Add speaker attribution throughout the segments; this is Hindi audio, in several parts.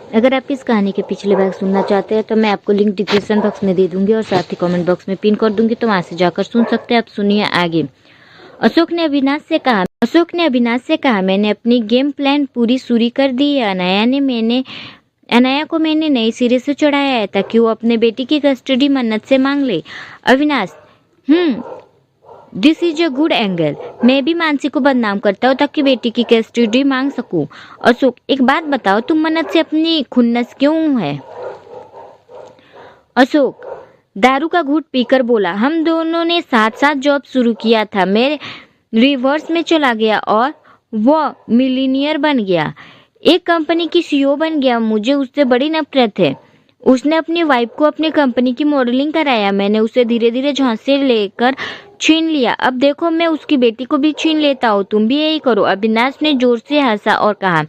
Speaker 1: अगर आप इस कहानी के पिछले भाग सुनना चाहते हैं तो मैं आपको लिंक डिस्क्रिप्शन बॉक्स में दे दूंगी और साथ ही कमेंट बॉक्स में पिन कर दूंगी, तो वहां से जाकर सुन सकते हैं। आप सुनिए आगे। अशोक ने अविनाश से कहा, मैंने अपनी गेम प्लान पूरी कर दी है। अनाया को मैंने नए सिरे से चढ़ाया है ताकि वो अपने बेटी की कस्टडी मन्नत से मांग ले। Avinash, this is a good angle. मैं भी मानसी को बदनाम करता हूँ ताकि बेटी की कस्टडी मांग सकूं। अशोक, एक बात बताओ, तुम मन्नत से अपनी खुन्नस क्यों है? अशोक दारू का घूंट पीकर बोला, हम दोनों ने साथ साथ जॉब शुरू किया था। मैं रिवर्स में चला गया और वो मिलीनियर बन गया, एक कंपनी की सीईओ बन गया। मुझे उससे बड़ी नफरत है। उसने अपनी वाइफ को अपनी कंपनी की मॉडलिंग कराया। मैंने उसे धीरे धीरे झांसे लेकर छीन लिया। अब देखो, मैं उसकी बेटी को भी छीन लेता हूँ। तुम भी यही करो। अविनाश ने जोर से हंसा और कहा,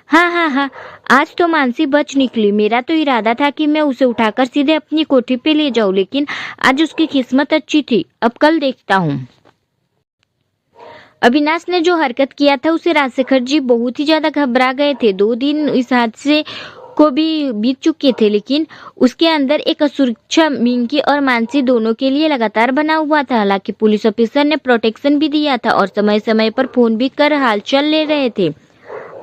Speaker 1: हाँ, आज तो मानसी बच निकली। मेरा तो इरादा था कि मैं उसे उठाकर सीधे अपनी कोठी पे ले जाऊं, लेकिन आज उसकी किस्मत अच्छी थी। अब कल देखता हूँ। अविनाश ने जो हरकत किया था उसे राजशेखर जी बहुत ही ज्यादा घबरा गए थे। 2 दिन इस हादसे को भी बीत चुके थे, लेकिन उसके अंदर एक असुरक्षा मिंकी और मानसी दोनों के लिए लगातार बना हुआ था। हालांकि पुलिस ऑफिसर ने प्रोटेक्शन भी दिया था और समय समय पर फोन भी कर हालचाल ले रहे थे।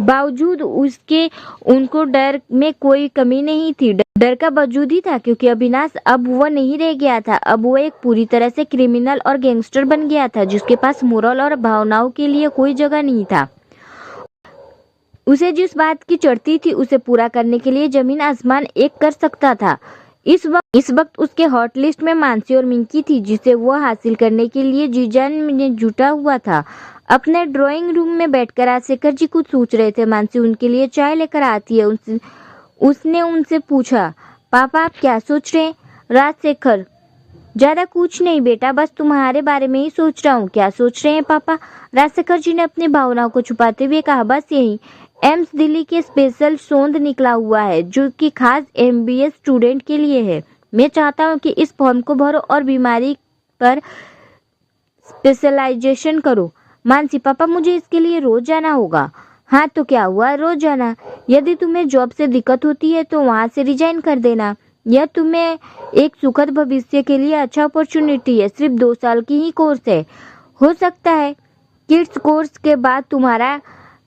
Speaker 1: बावजूद उसके उनको डर में कोई कमी नहीं थी। डर का वजूद ही था, क्योंकि अविनाश अब वह नहीं रह गया था। अब वो एक पूरी तरह से क्रिमिनल और गैंगस्टर बन गया था, जिसके पास मोरल और भावनाओं के लिए कोई जगह नहीं था। उसे जिस बात की चढ़ती थी उसे पूरा करने के लिए जमीन आसमान एक कर सकता था। इस वक्त उसके हॉट लिस्ट में मानसी और मिंकी थी, जिसे वह हासिल करने के लिए जी जान में जुटा हुआ था। अपने ड्राइंग रूम में बैठकर राजशेखर जी कुछ सोच रहे थे। मानसी उनके लिए चाय लेकर आती है। उसने उनसे पूछा, पापा आप क्या सोच रहे हैं? राजशेखर, ज्यादा कुछ नहीं बेटा, बस तुम्हारे बारे में ही सोच रहा हूँ। क्या सोच रहे हैं पापा? राजशेखर जी ने अपनी भावनाओं को छुपाते हुए कहा, बस यही, एम्स दिल्ली के स्पेशल सौंद निकला हुआ है जो कि खास एमबीए स्टूडेंट के लिए है। मैं चाहता हूँ कि इस फॉर्म को भरो और बीमारी पर स्पेशलाइजेशन करो। मानसी, पापा मुझे इसके लिए रोज जाना होगा? हाँ तो क्या हुआ, रोज जाना। यदि तुम्हें जॉब से दिक्कत होती है तो वहाँ से रिजाइन कर देना। यह तुम्हें एक सुखद भविष्य के लिए अच्छा अपॉर्चुनिटी है। सिर्फ 2 साल की ही कोर्स है। हो सकता है किड्स कोर्स के बाद तुम्हारा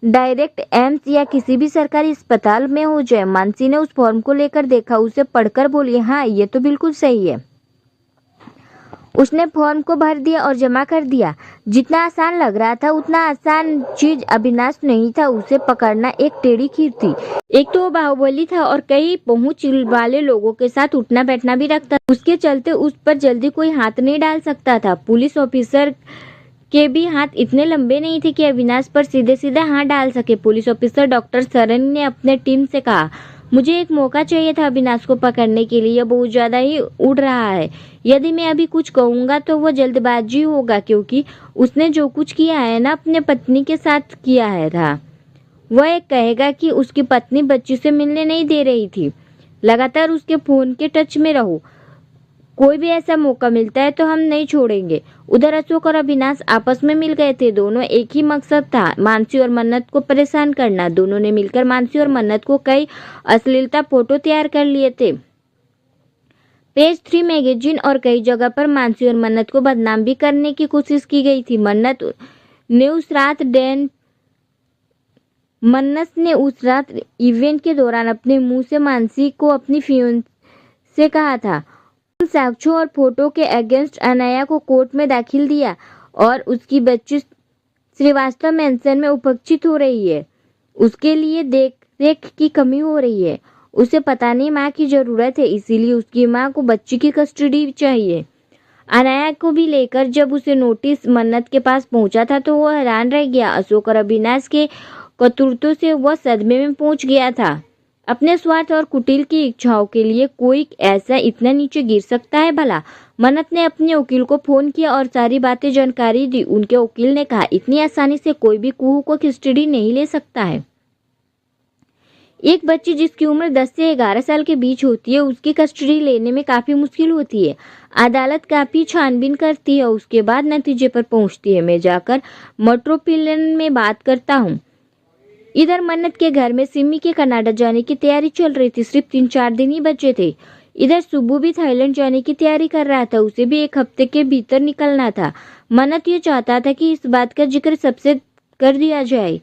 Speaker 1: डायरेक्ट एम्स या किसी भी सरकारी अस्पताल में हो जाए। मानसी ने उस फॉर्म को लेकर देखा, उसे पढ़कर बोली, हाँ ये तो बिल्कुल सही है। उसने फॉर्म को भर दिया और जमा कर दिया। जितना आसान लग रहा था उतना आसान चीज अविनाश नहीं था। उसे पकड़ना एक टेढ़ी खीर थी। एक तो वो बाहुबली था और कई पहुंच वाले लोगों के साथ उठना बैठना भी रखता। उसके चलते उस पर जल्दी कोई हाथ नहीं डाल सकता था। पुलिस ऑफिसर के भी हाथ इतने लंबे नहीं थे कि अविनाश पर सीधे सीधे हाथ डाल सके। पुलिस ऑफिसर डॉक्टर सरन ने अपने टीम से कहा, मुझे एक मौका चाहिए था अविनाश को पकड़ने के लिए। यह बहुत ज्यादा ही उड़ रहा है। यदि मैं अभी कुछ कहूंगा तो वह जल्दबाजी होगा, क्योंकि उसने जो कुछ किया है ना अपने पत्नी के साथ किया है था। वह एक कहेगा कि उसकी पत्नी बच्ची से मिलने नहीं दे रही थी। लगातार उसके फोन के टच में रहो। कोई भी ऐसा मौका मिलता है तो हम नहीं छोड़ेंगे। उधर अशोक और अविनाश आपस में मिल गए थे। दोनों एक ही मकसद था, मानसी और मन्नत को परेशान करना। दोनों ने मिलकर मानसी और मन्नत को कई अश्लीलता फोटो तैयार कर लिए थे। पेज 3 मैगजीन और कई जगह पर मानसी और मन्नत को बदनाम भी करने की कोशिश की गई थी। मन्नत ने उस रात इवेंट के दौरान अपने मुंह से मानसी को अपनी फियोंसे से कहा था। साक्ष्यों और फोटो के अगेंस्ट अनाया को कोर्ट में दाखिल दिया और उसकी बच्ची श्रीवास्तव मेंशन में उपस्थित हो रही है। उसके लिए देख रेख की कमी हो रही है। उसे पता नहीं माँ की जरूरत है, इसीलिए उसकी माँ को बच्ची की कस्टडी चाहिए। अनाया को भी लेकर जब उसे नोटिस मन्नत के पास पहुंचा था तो वह हैरान रह गया। अशोक और अविनाश के कतूरतों से वह सदमे में पहुंच गया था। अपने स्वार्थ और कुटिल की इच्छाओं के लिए कोई ऐसा इतना नीचे गिर सकता है भला? मन्नत ने अपने वकील को फोन किया और सारी बातें जानकारी दी। उनके वकील ने कहा, इतनी आसानी से कोई भी कुहू को कस्टडी नहीं ले सकता है। एक बच्ची जिसकी उम्र 10 से 11 साल के बीच होती है, उसकी कस्टडी लेने में काफी मुश्किल होती है। अदालत काफी छानबीन करती है, उसके बाद नतीजे पर पहुंचती है। मैं जाकर मेट्रोपोलिटन में बात करता हूँ। इधर मन्नत के घर में सिमी के कनाडा जाने की तैयारी चल रही थी। सिर्फ 3-4 दिन ही बचे थे। इधर सुब्बू भी थाईलैंड जाने की तैयारी कर रहा था। उसे भी 1 हफ्ते के भीतर निकलना था। मन्नत ये चाहता था कि इस बात का जिक्र सबसे कर दिया जाए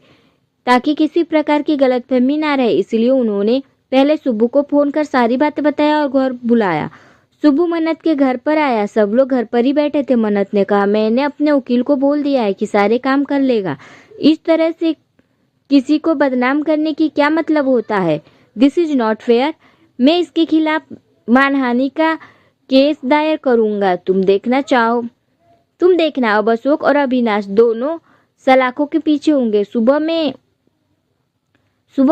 Speaker 1: ताकि किसी प्रकार की गलतफहमी ना रहे। इसलिए उन्होंने पहले सुब्बू को फोन कर सारी बातें बताया और घर बुलाया। सुब्बू मन्नत के घर पर आया। सब लोग घर पर ही बैठे थे। मन्नत ने कहा, मैंने अपने वकील को बोल दिया है कि सारे काम कर लेगा। इस तरह से किसी को बदनाम करने की क्या मतलब होता है? This is not fair. मैं इसके खिलाफ मानहानि का केस दायर करूंगा। तुम देखना अब अशोक और अविनाश दोनों सलाखों के पीछे होंगे। सुबह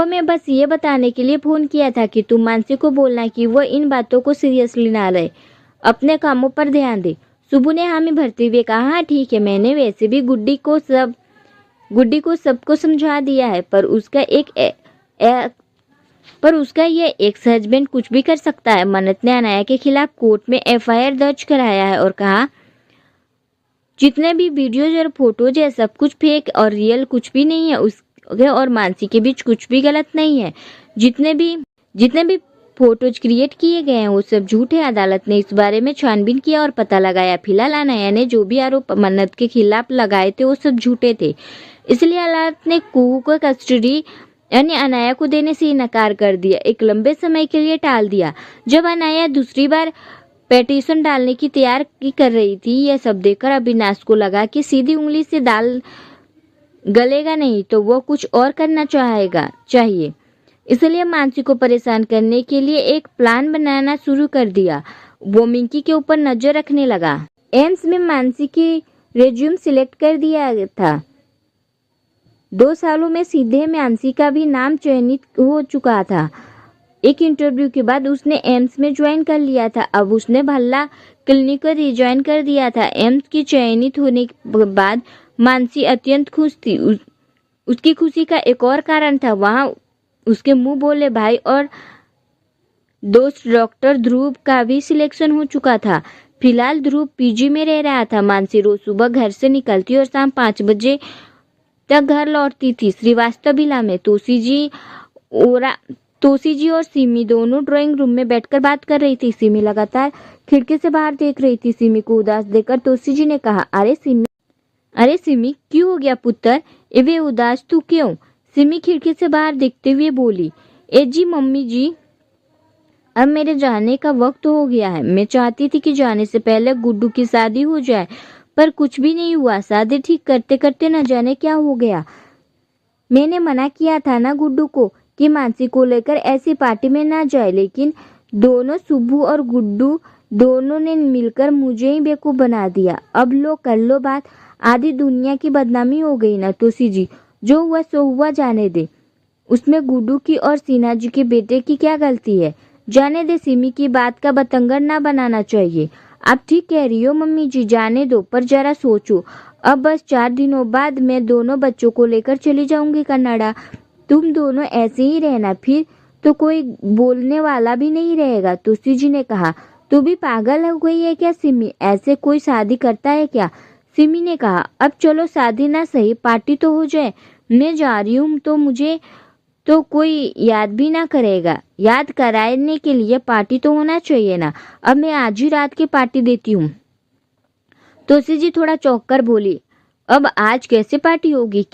Speaker 1: में बस ये बताने के लिए फोन किया था कि तुम मानसी को बोलना कि वो इन बातों को सीरियसली ना ले, अपने कामों पर ध्यान दे। सुबह ने हामी भरते हुए कहा, हाँ ठीक है। मैंने वैसे भी गुड्डी को सबको समझा दिया है, पर उसका ये एक्स हस्बैंड कुछ भी कर सकता है। मन्नत ने अनाया के खिलाफ कोर्ट में FIR दर्ज कराया है और कहा, जितने भी वीडियोज और फोटोज है सब कुछ फेक और रियल कुछ भी नहीं है। उसके और मानसी के बीच कुछ भी गलत नहीं है। जितने भी फोटोज क्रिएट किए गए हैं वो सब झूठ है। अदालत ने इस बारे में छानबीन किया और पता लगाया। फिलहाल अनाया ने जो भी आरोप मन्नत के खिलाफ लगाए थे वो सब झूठे थे। इसलिए अदालत ने कुहू को कस्टडी अनाया को देने से इनकार कर दिया। एक लंबे समय के लिए टाल दिया। जब अनाया दूसरी बार पेटिशन डालने की तैयारी कर रही थी, यह सब देखकर अविनाश को लगा कि सीधी उंगली से दाल गलेगा नहीं, तो वो कुछ और करना चाहिए। इसलिए मानसी को परेशान करने के लिए एक प्लान बनाना शुरू कर दिया। वो मिंकी के ऊपर नजर रखने लगा। एम्स में मानसी की रेज्यूम सिलेक्ट कर दिया था। 2 सालों में सीधे मानसी का भी नाम चयनित हो चुका था। एक इंटरव्यू के बाद उसने एम्स में ज्वाइन कर लिया था। अब उसने भल्ला क्लिनिक को रिज्वाइन कर दिया था। एम्स की चयनित होने के बाद मानसी अत्यंत खुश थी। उसकी खुशी का एक और कारण था। वहाँ उसके मुंह बोले भाई और दोस्त डॉक्टर ध्रुव का भी सिलेक्शन हो चुका था। फिलहाल ध्रुव PG में रह रहा था। मानसी रोज सुबह घर से निकलती और शाम 5 बजे तक घर लौटती थी। श्रीवास्तव विला में तोसी जी और सिमी दोनों ड्राइंग रूम में बैठकर बात कर रही थी। सिमी लगातार खिड़की से बाहर देख रही थी। सिमी को उदास देखकर तोसी जी ने कहा, अरे सिमी क्यों हो गया पुत्र? वे उदास तू क्यों? सिमी खिड़की से बाहर देखते हुए बोली, जी मम्मी जी, अब मेरे जाने का वक्त हो गया है। मैं चाहती थी कि जाने से पहले गुड्डू की शादी हो जाए, पर कुछ भी नहीं हुआ। शादी ठीक करते करते न जाने क्या हो गया। मैंने मना किया था ना गुड्डू को कि मानसी को लेकर ऐसी पार्टी में ना जाए, लेकिन दोनों सुब्बू और गुड्डू दोनों ने मिलकर मुझे ही बेवकूफ बना दिया। अब लो कर लो बात, आधी दुनिया की बदनामी हो गई ना। तुलसी जी, जो हुआ सो हुआ, जाने दे। उसमें गुड्डू की और सीना जी के बेटे की क्या गलती है? जाने दे। सिमी की बात का बतंगड़ ना बनाना चाहिए। आप ठीक कह रही हो मम्मी जी, जाने दो, पर जरा सोचो। अब बस 4 दिनों बाद मैं दोनों बच्चों को लेकर चली जाऊंगी कनाडा। तुम दोनों ऐसे ही रहना, फिर तो कोई बोलने वाला भी नहीं रहेगा। तुलसी जी ने कहा, तू भी पागल हो गई है क्या सिमी? ऐसे कोई शादी करता है क्या? सिमी ने कहा, अब चलो शादी ना सही, पार्टी तो हो जाए। मैं जा रही हूँ तो मुझे तो कोई याद भी ना करेगा। याद कराने के लिए पार्टी तो होना चाहिए ना। अब मैं आज ही रात की पार्टी देती हूँ। तुलसी जी थोड़ा चौंक कर बोली, अब आज कैसे पार्टी होगी?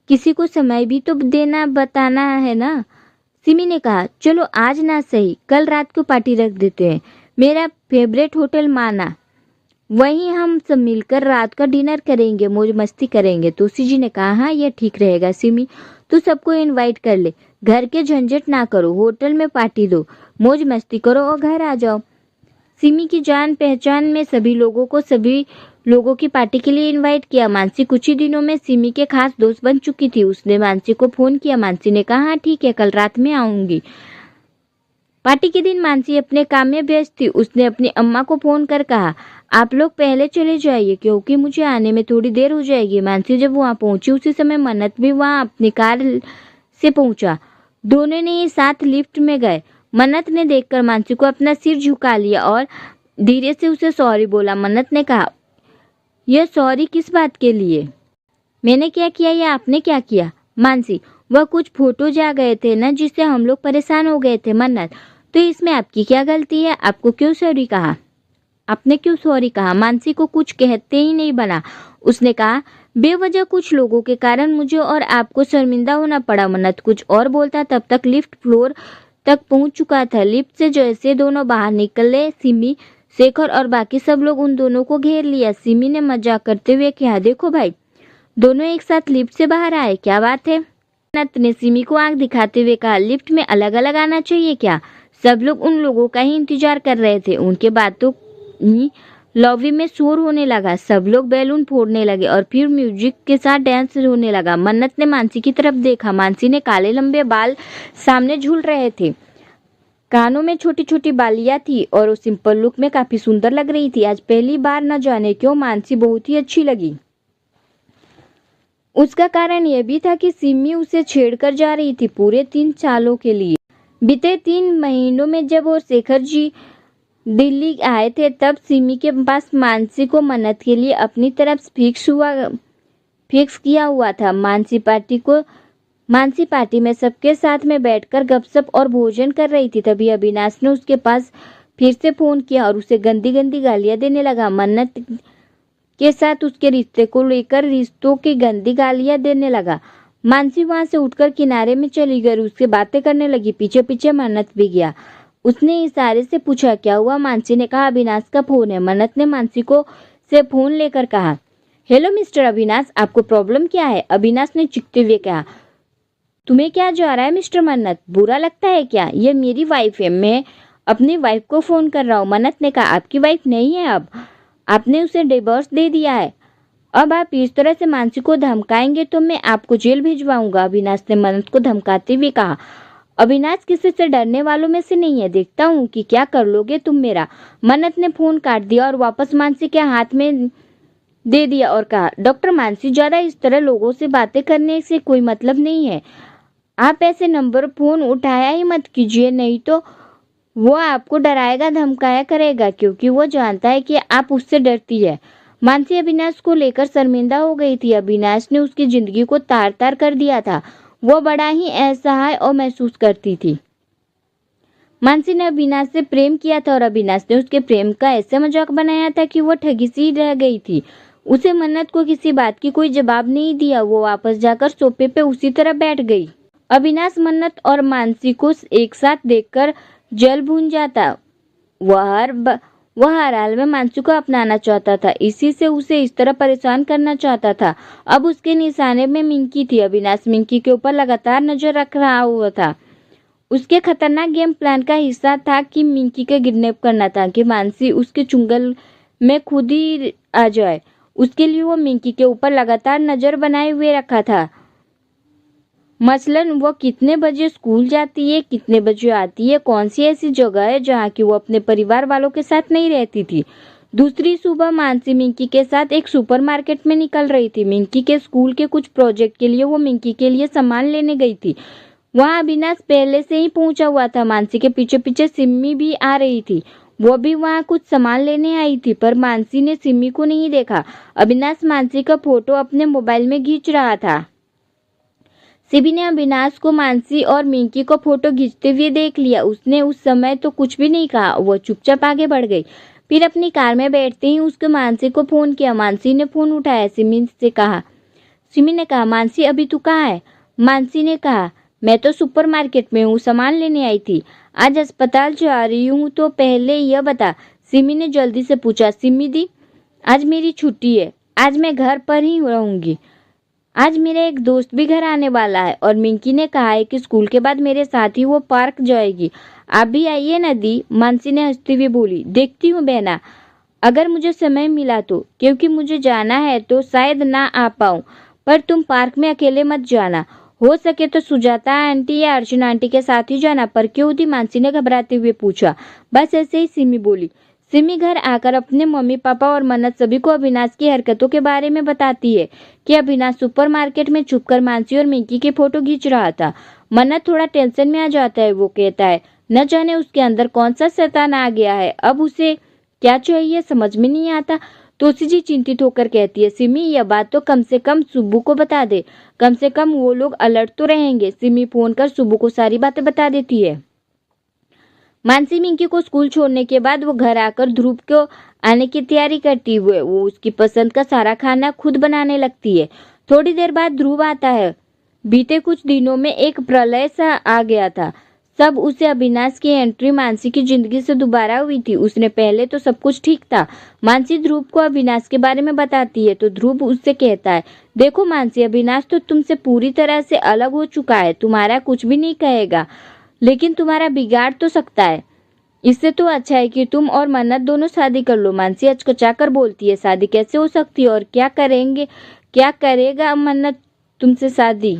Speaker 1: किसी को समय भी तो बताना है ना। सिमी ने कहा, चलो आज ना सही, कल रात को पार्टी रख देते हैं। मेरा फेवरेट होटल माना, वहीं हम सब मिलकर रात का डिनर करेंगे, मौज मस्ती करेंगे। तुलसी जी ने कहा, हाँ ये ठीक रहेगा सिमी, तू सबको इनवाइट कर ले। घर के झंझट ना करो, होटल में पार्टी दो, मौज मस्ती करो और घर आ जाओ। सिमी की जान पहचान में सभी लोगों की पार्टी के लिए इनवाइट किया। मानसी कुछ ही दिनों में सिमी के खास दोस्त बन चुकी थी। उसने मानसी को फोन किया। मानसी ने कहा, हाँ ठीक है, कल रात में आऊंगी। पार्टी के दिन मानसी अपने काम में व्यस्त थी। उसने अपनी अम्मा को फोन कर कहा, आप लोग पहले चले जाइए क्योंकि मुझे आने में थोड़ी देर हो जाएगी। मानसी जब वहां पहुंची उसी समय मन्नत भी वहां अपनी कार से पहुंचा। दोनों ने ही साथ लिफ्ट में गए। मन्नत ने देखकर मानसी को अपना सिर झुका लिया और धीरे से उसे सॉरी बोला। मन्नत ने कहा, यह सॉरी किस बात के लिए? मैंने क्या किया या आपने क्या किया? मानसी, वह कुछ फोटोज आ गए थे ना, जिससे हम लोग परेशान हो गए थे। मन्नत, तो इसमें आपकी क्या गलती है? आपको क्यों सॉरी कहा? आपने क्यों सॉरी कहा? मानसी को कुछ कहते ही नहीं बना। उसने कहा, बेवजह कुछ लोगों के कारण मुझे और आपको शर्मिंदा होना पड़ा। मन्नत कुछ और बोलता तब तक लिफ्ट फ्लोर तक पहुंच चुका था। लिफ्ट से जैसे दोनों बाहर निकले, सिमी, शेखर और बाकी सब लोग उन दोनों को घेर लिया। सिमी ने मजाक करते हुए कहा, देखो भाई, दोनों एक साथ लिफ्ट से बाहर आए, क्या बात है? मन्नत ने सिमी को आंख दिखाते हुए कहा, लिफ्ट में अलग अलग आना चाहिए क्या? सब लोग उन लोगों का ही इंतजार कर रहे थे। उनके बातों लॉबी में शोर होने लगा। सब लोग बैलून फोड़ने लगे और फिर म्यूजिक के साथ डांस होने लगा। मन्नत ने मानसी की तरफ देखा। मानसी ने काले लंबे बाल सामने झूल रहे थे, कानों में छोटी छोटी बालियां थी और वो सिंपल लुक में काफी सुंदर लग रही थी। आज पहली बार न जाने क्यों मानसी बहुत ही अच्छी लगी। उसका कारण यह भी था कि सिमी उसे छेड़कर जा रही थी पूरे 3 सालों के लिए। बीते 3 महीनों में जब वो शेखर जी दिल्ली आए थे, तब सिमी के पास मानसी को मन्नत के लिए अपनी तरफ फिक्स किया हुआ था। मानसी पार्टी में सबके साथ में बैठकर गपशप और भोजन कर रही थी। तभी अविनाश ने उसके पास फिर से फोन किया और उसे गंदी गंदी गालियां देने लगा। मन्नत के साथ उसके रिश्ते को लेकर रिश्तों की गंदी गालियां देने लगा। मानसी वहां से उठकर किनारे में चली गई, उससे बातें करने लगी। पीछे पीछे मन्नत भी गया। उसने इशारे से पूछा, क्या हुआ? मानसी ने कहा, अविनाश का फोन है। मन्नत ने मानसी को से फोन लेकर कहा, हेलो मिस्टर अविनाश, आपको प्रॉब्लम क्या है? अविनाश ने चिढ़ते हुए कहा, तुम्हें क्या जा रहा है मिस्टर मन्नत? बुरा लगता है क्या? ये मेरी वाइफ है, मैं अपनी वाइफ को फोन कर रहा हूँ। मन्नत ने कहा, आपकी वाइफ नहीं है, अब आपने उसे डिवोर्स दे दिया है। अब आप इस तरह से मानसी को धमकाएंगे तो मैं आपको जेल भिजवाऊंगा। अविनाश ने मन्नत को धमकाते हुए कहा। अविनाश किसी से डरने वालों में से नहीं है, देखता हूँ कि क्या कर लोगे तुम मेरा। मन्नत ने फोन काट दिया और वापस मानसी के हाथ में दे दिया और कहा, डॉक्टर मानसी, ज्यादा इस तरह लोगों से बातें करने से कोई मतलब नहीं है। आप ऐसे नंबर फोन उठाया ही मत कीजिए, नहीं तो वो आपको डराएगा धमकाया करेगा, क्योंकि वो जानता है कि आप उससे डरती है। मानसी अविनाश को लेकर शर्मिंदा हो गई थी। अविनाश ने उसकी जिंदगी को तार तार कर दिया था। वो बड़ा ही असहाय और महसूस करती थी। मानसी ने अविनाश से प्रेम किया था और अविनाश ने उसके प्रेम का ऐसे मजाक बनाया था कि वो ठगी सी रह गई थी। उसे मन्नत को किसी बात की कोई जवाब नहीं दिया। वो वापस जाकर सोफे पे उसी तरह बैठ गई। अविनाश मन्नत और मानसी को एक साथ देखकर जल भून जाता। वह हर हाल में मानसी को अपनाना चाहता था, इसी से उसे इस तरह परेशान करना चाहता था। अब उसके निशाने में मिंकी थी। अविनाश मिंकी के ऊपर लगातार नजर रख रहा हुआ था। उसके खतरनाक गेम प्लान का हिस्सा था कि मिंकी के किडनैप करना, ताकि मानसी उसके चुंगल में खुद ही आ जाए। उसके लिए वो मिंकी के ऊपर लगातार नजर बनाए हुए रखा था। मसलन वो कितने बजे स्कूल जाती है, कितने बजे आती है, कौन सी ऐसी जगह है जहाँ की वो अपने परिवार वालों के साथ नहीं रहती थी। दूसरी सुबह मानसी मिंकी के साथ एक सुपरमार्केट में निकल रही थी। मिंकी के स्कूल के कुछ प्रोजेक्ट के लिए वो मिंकी के लिए सामान लेने गई थी। वहाँ अविनाश पहले से ही पहुंचा हुआ था। मानसी के पीछे पीछे सिमी भी आ रही थी। वो भी वहाँ कुछ सामान लेने आई थी, पर मानसी ने सिमी को नहीं देखा। अविनाश मानसी का फोटो अपने मोबाइल में खींच रहा था। सिमी ने अविनाश को मानसी और मिंकी को फोटो खींचते हुए देख लिया। उसने उस समय तो कुछ भी नहीं कहा, वो चुपचाप आगे बढ़ गई। फिर अपनी कार में बैठते ही उसके मानसी को फोन किया। मानसी ने फोन उठाया। सिमी ने कहा, मानसी अभी तू कहाँ है? मानसी ने कहा, मैं तो सुपरमार्केट में हूँ, सामान लेने आई थी। आज अस्पताल जा रही हूँ, तो पहले यह बता। सिमी ने जल्दी से पूछा। सिमी दी, आज मेरी छुट्टी है, आज मैं घर पर ही रहूंगी। आज मेरा एक दोस्त भी घर आने वाला है और मिंकी ने कहा है कि स्कूल के बाद मेरे साथ ही वो पार्क जाएगी। आप भी आइए ना दी, मानसी ने हंसते हुए बोली। देखती हूँ बहना, अगर मुझे समय मिला तो, क्योंकि मुझे जाना है तो शायद ना आ पाऊँ, पर तुम पार्क में अकेले मत जाना। हो सके तो सुजाता आंटी या अर्चना आंटी के साथ ही जाना। पर क्यों दी? मानसी ने घबराते हुए पूछा। बस ऐसे ही, सिमी बोली। सिमी घर आकर अपने मम्मी पापा और मन्नत सभी को अविनाश की हरकतों के बारे में बताती है कि अविनाश सुपरमार्केट में छुपकर मानसी और मिंकी के फोटो खींच रहा था। मन्नत थोड़ा टेंशन में आ जाता है। वो कहता है, न जाने उसके अंदर कौन सा शैतान आ गया है, अब उसे क्या चाहिए समझ में नहीं आता। तोसी जी चिंतित होकर कहती है, सिमी यह बात तो कम से कम सुब्बू को बता दे, कम से कम वो लोग अलर्ट तो रहेंगे। सिमी फोन कर सुब्बू को सारी बातें बता देती है। मानसी मिंकी को स्कूल छोड़ने के बाद वो घर आकर ध्रुव को आने की तैयारी करती हुए वो उसकी पसंद का सारा खाना खुद बनाने लगती है। थोड़ी देर बाद ध्रुव आता है। बीते कुछ दिनों में एक प्रलय सा आ गया था। सब उसे अविनाश की एंट्री मानसी की जिंदगी से दोबारा हुई थी। उसने पहले तो सब कुछ ठीक था। मानसी ध्रुव को अविनाश के बारे में बताती है तो ध्रुव उससे कहता है, देखो मानसी, अविनाश तो तुमसे पूरी तरह से अलग हो चुका है, तुम्हारा कुछ भी नहीं कहेगा, लेकिन तुम्हारा बिगाड़ तो सकता है। इससे तो अच्छा है कि तुम और मन्नत दोनों शादी कर लो। मानसी अचकचा कर बोलती है, शादी कैसे हो सकती है और क्या करेगा मन्नत तुमसे शादी?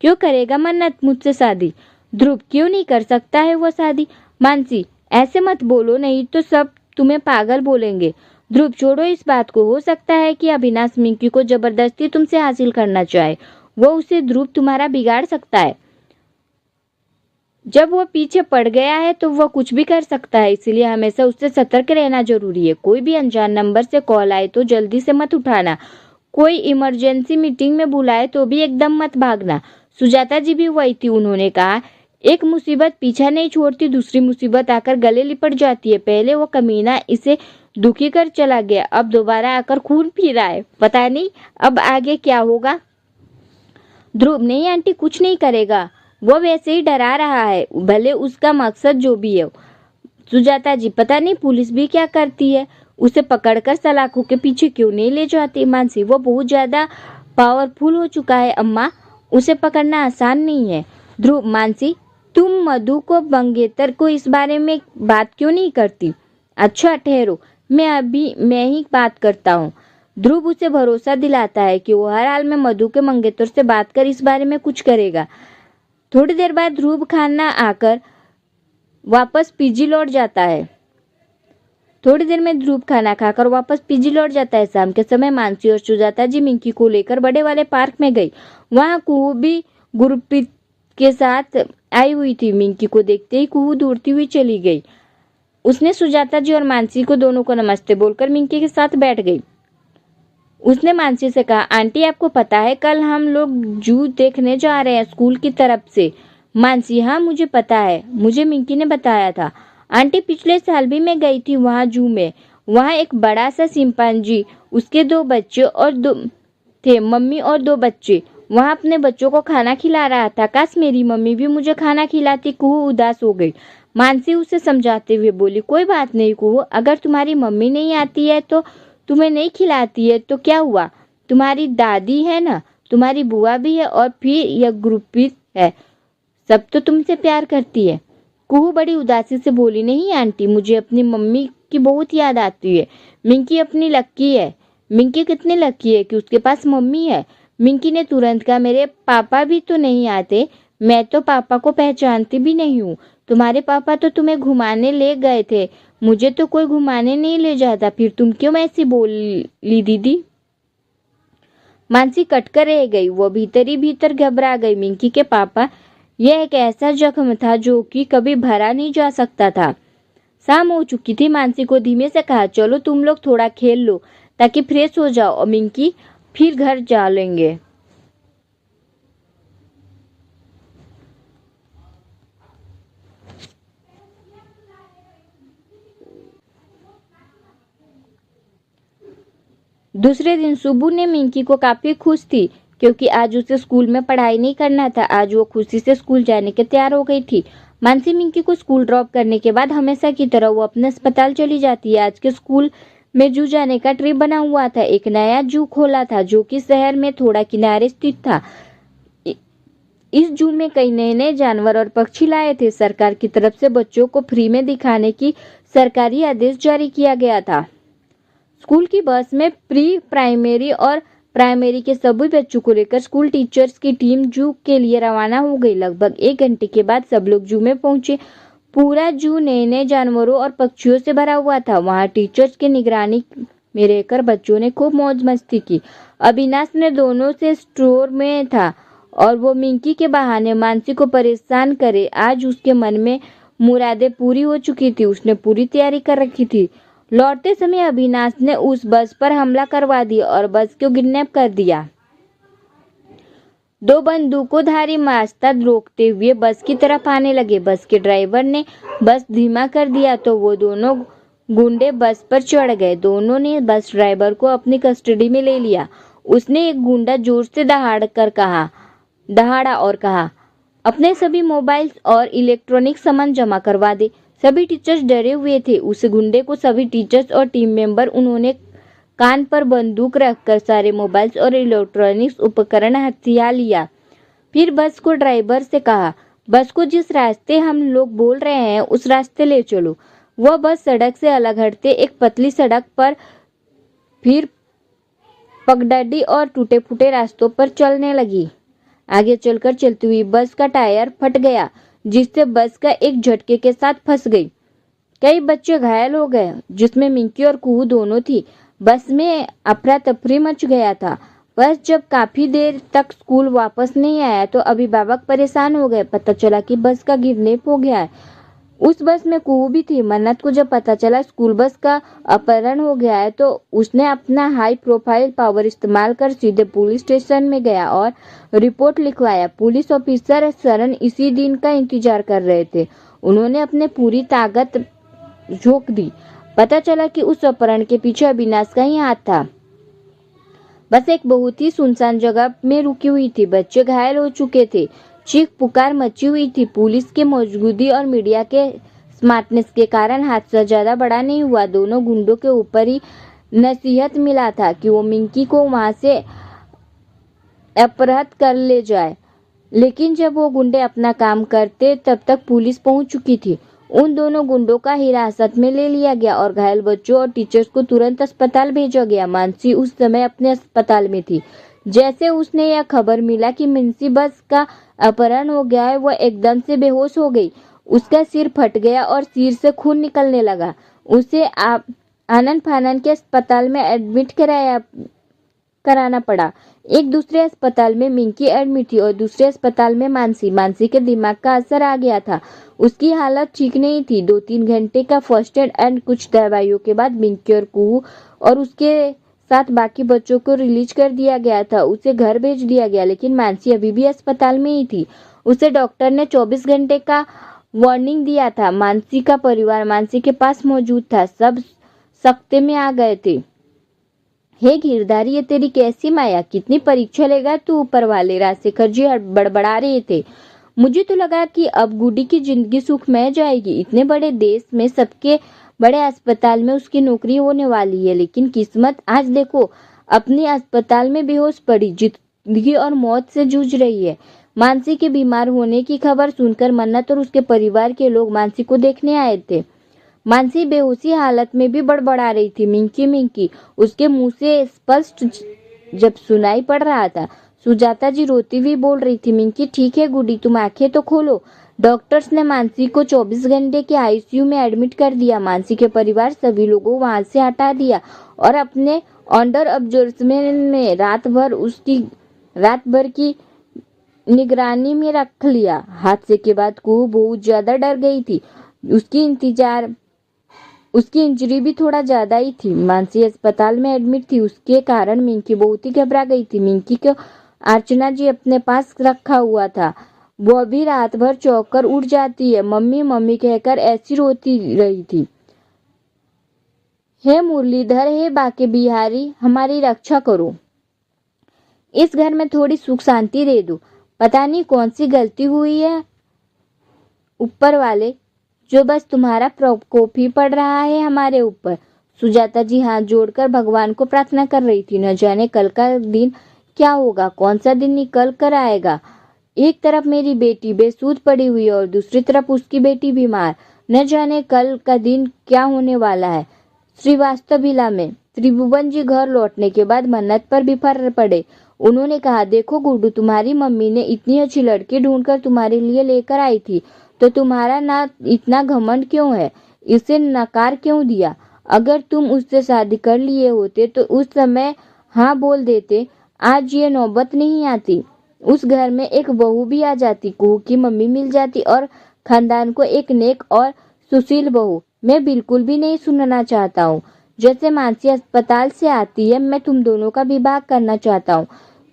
Speaker 1: क्यों करेगा मन्नत मुझसे शादी? ध्रुव, क्यों नहीं कर सकता है वो शादी? मानसी, ऐसे मत बोलो, नहीं तो सब तुम्हें पागल बोलेंगे। ध्रुव, छोड़ो इस बात को। हो सकता है कि अविनाश मिंकी को जबरदस्ती तुमसे हासिल करना चाहे। वो उसे ध्रुव तुम्हारा बिगाड़ सकता है। जब वो पीछे पड़ गया है तो वो कुछ भी कर सकता है, इसलिए हमेशा उससे सतर्क रहना जरूरी है। कोई भी अनजान नंबर से कॉल आए तो जल्दी से मत उठाना। कोई इमरजेंसी मीटिंग में बुलाए तो भी एकदम मत भागना। सुजाता जी भी वही थी। उन्होंने कहा, एक मुसीबत पीछा नहीं छोड़ती, दूसरी मुसीबत आकर गले लिपट जाती है। पहले वो कमीना इसे दुखी कर चला गया, अब दोबारा आकर खून पी रहा है। पता नहीं अब आगे क्या होगा। ध्रुव, नहीं आंटी, कुछ नहीं करेगा, वो वैसे ही डरा रहा है, भले उसका मकसद जो भी है। सुजाता जी, पता नहीं पुलिस भी क्या करती है, उसे पकड़कर सलाखों के पीछे क्यों नहीं ले जाती? मानसी, वो बहुत ज्यादा पावरफुल हो चुका है अम्मा, उसे पकड़ना आसान नहीं है। ध्रुव, मानसी, तुम मधु को मंगेतर को इस बारे में बात क्यों नहीं करती? अच्छा ठहरो, मैं ही बात करता हूँ। ध्रुव उसे भरोसा दिलाता है कि वो हर हाल में मधु के मंगेतर से बात कर इस बारे में कुछ करेगा। थोड़ी देर बाद ध्रुव खाना आकर वापस पीजी लौट जाता है। थोड़ी देर में ध्रुव खाना खाकर वापस पीजी लौट जाता है। शाम के समय मानसी और सुजाता जी मिंकी को लेकर बड़े वाले पार्क में गई। वहां कुहू भी गुरप्रीत के साथ आई हुई थी। मिंकी को देखते ही कुहू दौड़ती हुई चली गई। उसने सुजाता जी और मानसी को दोनों को नमस्ते बोलकर मिंकी के साथ बैठ गई। उसने मानसी से कहा, आंटी आपको पता है कल हम लोग जू देखने जा रहे हैं स्कूल की तरफ से? मानसी, हाँ मुझे पता है, मुझे मिंकी ने बताया था। आंटी, पिछले साल भी मैं गई थी वहाँ जू में। वहाँ एक बड़ा सा चिंपांजी, उसके 2 बच्चे और 2 थे, मम्मी और 2 बच्चे। वहाँ अपने बच्चों को खाना खिला रहा था। काश मेरी मम्मी भी मुझे खाना खिलाती। कुहू उदास हो गई। मानसी उसे समझाते हुए बोली, कोई बात नहीं कुहू, अगर तुम्हारी मम्मी नहीं आती है तो तुम्हें नहीं खिलाती है तो क्या हुआ? तुम्हारी दादी है ना, तुम्हारी बुआ भी है और फिर यह गुरप्रीत है, सब तो तुमसे प्यार करती है। कुहू बड़ी उदासी से बोली, नहीं आंटी, मुझे अपनी मम्मी की बहुत याद आती है। मिंकी अपनी लक्की है। मिंकी कितनी लक्की है कि उसके पास मम्मी है। मिंकी ने तुरंत कहा, मेरे पापा भी तो नहीं आते, मैं तो पापा को पहचानती भी नहीं हूँ। तुम्हारे पापा तो तुम्हें घुमाने ले गए थे, मुझे तो कोई घुमाने नहीं ले जाता, फिर तुम क्यों ऐसी बोली दीदी? मानसी कटकर रह गई। वो भीतर ही भीतर घबरा गई। मिंकी के पापा, यह एक ऐसा जख्म था जो कि कभी भरा नहीं जा सकता था। शाम हो चुकी थी। मानसी को धीमे से कहा, चलो तुम लोग थोड़ा खेल लो ताकि फ्रेश हो जाओ और मिंकी फिर घर जा लेंगे। दूसरे दिन सुबू ने मिंकी को काफी खुश थी क्योंकि आज उसे स्कूल में पढ़ाई नहीं करना था। आज वो खुशी से स्कूल जाने के तैयार हो गई थी। मानसी मिंकी को स्कूल ड्रॉप करने के बाद हमेशा की तरह वो अपने अस्पताल चली जाती है। आज के स्कूल में जू जाने का ट्रिप बना हुआ था। एक नया जू खोला था जो कि शहर में थोड़ा किनारे स्थित था। इस जू में कई नए नए जानवर और पक्षी लाए थे। सरकार की तरफ से बच्चों को फ्री में दिखाने की सरकारी आदेश जारी किया गया था। स्कूल की बस में प्री प्राइमरी और प्राइमरी के सभी बच्चों को लेकर स्कूल टीचर्स की टीम जू के लिए रवाना हो गई। लगभग 1 घंटे के बाद सब लोग जू में पहुंचे। पूरा जू नए नए जानवरों और पक्षियों से भरा हुआ था। वहां टीचर्स की निगरानी में रहकर बच्चों ने खूब मौज मस्ती की। अविनाश ने दोनों से स्टोर में था और वो मिंकी के बहाने मानसी को परेशान करे। आज उसके मन में मुरादें पूरी हो चुकी थी। उसने पूरी तैयारी कर रखी थी। लौटते समय अविनाश ने उस बस पर हमला करवा दिया और बस को किडनैप कर दिया। दो बंदूकोधारी रास्ता रोकते हुए बस की तरफ आने लगे। बस के ड्राइवर ने बस धीमा कर दिया तो वो दोनों गुंडे बस पर चढ़ गए। दोनों ने बस ड्राइवर को अपनी कस्टडी में ले लिया। उसने एक गुंडा जोर से दहाड़ा और कहा, अपने सभी मोबाइल और इलेक्ट्रॉनिक सामान जमा करवा दे। सभी टीचर्स डरे हुए थे। उस गुंडे को सभी टीचर्स और टीम मेंबर उन्होंने कान पर बंदूक रखकर सारे मोबाइल्स और इलेक्ट्रॉनिक्स उपकरण हथिया लिया। फिर बस को ड्राइवर से कहा, बस को जिस रास्ते हम लोग बोल रहे हैं उस रास्ते ले चलो। वह बस सड़क से अलग हटते एक पतली सड़क पर फिर पगडंडी और टूटे फूटे रास्तों पर चलने लगी। आगे चलकर चलती हुई बस का टायर फट गया, जिससे बस का एक झटके के साथ फंस गई। कई बच्चे घायल हो गए, जिसमें मिंकी और कुहू दोनों थी। बस में अफरा तफरी मच गया था। बस जब काफी देर तक स्कूल वापस नहीं आया तो अभिभावक परेशान हो गए। पता चला कि बस का किडनैप हो गया है। उस बस में कुहू भी थी। मन्नत को जब पता चला स्कूल बस का अपहरण हो गया है तो उसने अपना हाई प्रोफाइल पावर इस्तेमाल कर सीधे पुलिस स्टेशन में गया और रिपोर्ट लिखवाया। पुलिस ऑफिसर सरन इसी दिन का इंतजार कर रहे थे। उन्होंने अपने पूरी ताकत झोंक दी। पता चला कि उस अपहरण के पीछे अविनाश का ही हाथ था। बस एक बहुत ही सुनसान जगह में रुकी हुई थी। बच्चे घायल हो चुके थे। चीख पुकार मची हुई थी। पुलिस के मौजूदगी और मीडिया के स्मार्टनेस के कारण हादसा ज्यादा बड़ा नहीं हुआ। दोनों गुंडों के ऊपर ही नसीहत मिला था कि वो मिंकी को वहां से अपहृत कर ले जाए, लेकिन जब वो गुंडे अपना काम करते तब तक पुलिस पहुंच चुकी थी। उन दोनों गुंडों का हिरासत में ले लिया गया और घायल बच्चों और टीचर्स को तुरंत अस्पताल भेजा गया। मानसी उस समय अपने अस्पताल में थी। जैसे उसने यह खबर मिला कि मिंसी बस का अपहरण हो गया है, वह एकदम से बेहोश हो गई। उसका सिर फट गया और सिर से खून निकलने लगा। उसे आनंद फानन के अस्पताल में एडमिट कराना पड़ा। एक दूसरे अस्पताल में मिंकी एडमिट थी और दूसरे अस्पताल में मानसी के दिमाग का असर आ गया था। उसकी हालत ठीक नहीं थी। 2-3 घंटे का फर्स्ट एड एंड कुछ दवाइयों के बाद मिंकी और कुहू और उसके साथ बाकी बच्चों को रिलीज कर दिया गया था। उसे घर भेज दिया गया, लेकिन मानसी अभी भी अस्पताल में ही थी। उसे डॉक्टर ने 24 घंटे का वार्निंग दिया था। मानसी का परिवार मानसी के पास मौजूद था। सब सख्ते में आ गए थे। हे गिरधारी, ये तेरी कैसी माया, कितनी परीक्षा लेगा तू ऊपर वाले। राजशेखर जी बड़बड़ा रहे थे। मुझे तो लगा कि अब गुड्डी की जिंदगी सुखमय जाएगी। इतने बड़े देश में सबके बड़े अस्पताल में उसकी नौकरी होने वाली है, लेकिन किस्मत आज देखो अपने अस्पताल में बेहोश पड़ी, जिंदगी और मौत से जूझ रही है। मानसी के बीमार होने की खबर सुनकर मन्नत और उसके परिवार के लोग मानसी को देखने आए थे। मानसी बेहोशी हालत में भी बड़बड़ा रही थी, मिंकी मिंकी उसके मुंह से स्पष्ट जब सुनाई पड़ रहा था। सुजाता जी रोती हुई बोल रही थी, मिंकी ठीक है गुड्डी, तुम आंखें तो खोलो। डॉक्टर्स ने मानसी को 24 घंटे के आईसीयू में एडमिट कर दिया। मानसी के परिवार सभी लोगों वहां से हटा दिया और अपने अंडर ऑब्जर्वेशन में रात भर की निगरानी में रख लिया। हादसे के बाद कुहू बहुत ज्यादा डर गई थी। उसकी इंजरी भी थोड़ा ज्यादा ही थी। मानसी अस्पताल में एडमिट थी, उसके कारण मिंकी बहुत ही घबरा गई थी। मिंकी को अर्चना जी अपने पास रखा हुआ था। वो भी रात भर चौंक कर उठ जाती है, मम्मी मम्मी कहकर ऐसी रोती रही थी। हे मुरलीधर, हे बाके बिहारी, हमारी रक्षा करो। इस घर में थोड़ी सुख शांति दे दो। पता नहीं कौन सी गलती हुई है ऊपर वाले, जो बस तुम्हारा प्रकोप ही पड़ रहा है हमारे ऊपर। सुजाता जी हाथ जोड़कर भगवान को प्रार्थना कर रही थी। न जाने कल का दिन क्या होगा, कौन सा दिन निकल कर आएगा। एक तरफ मेरी बेटी बेसुध पड़ी हुई और दूसरी तरफ उसकी बेटी बीमार। न जाने कल का दिन क्या होने वाला है। श्रीवास्तव विला में त्रिभुवन जी घर लौटने के बाद मन्नत पर बिफर पड़े। उन्होंने कहा, देखो गुड्डू, तुम्हारी मम्मी ने इतनी अच्छी लड़की ढूंढकर तुम्हारे लिए लेकर आई थी, तो तुम्हारा ना इतना घमंड क्यों है, इसे नकार क्यों दिया। अगर तुम उससे शादी कर लिए होते तो उस समय हाँ बोल देते, आज ये नौबत नहीं आती। उस घर में एक बहू भी आ जाती, कुहू की मम्मी मिल जाती और खानदान को एक नेक और सुशील बहू मैं बिल्कुल भी नहीं सुनना चाहता हूँ। जैसे मानसी अस्पताल से आती है, मैं तुम दोनों का विवाह करना चाहता हूँ।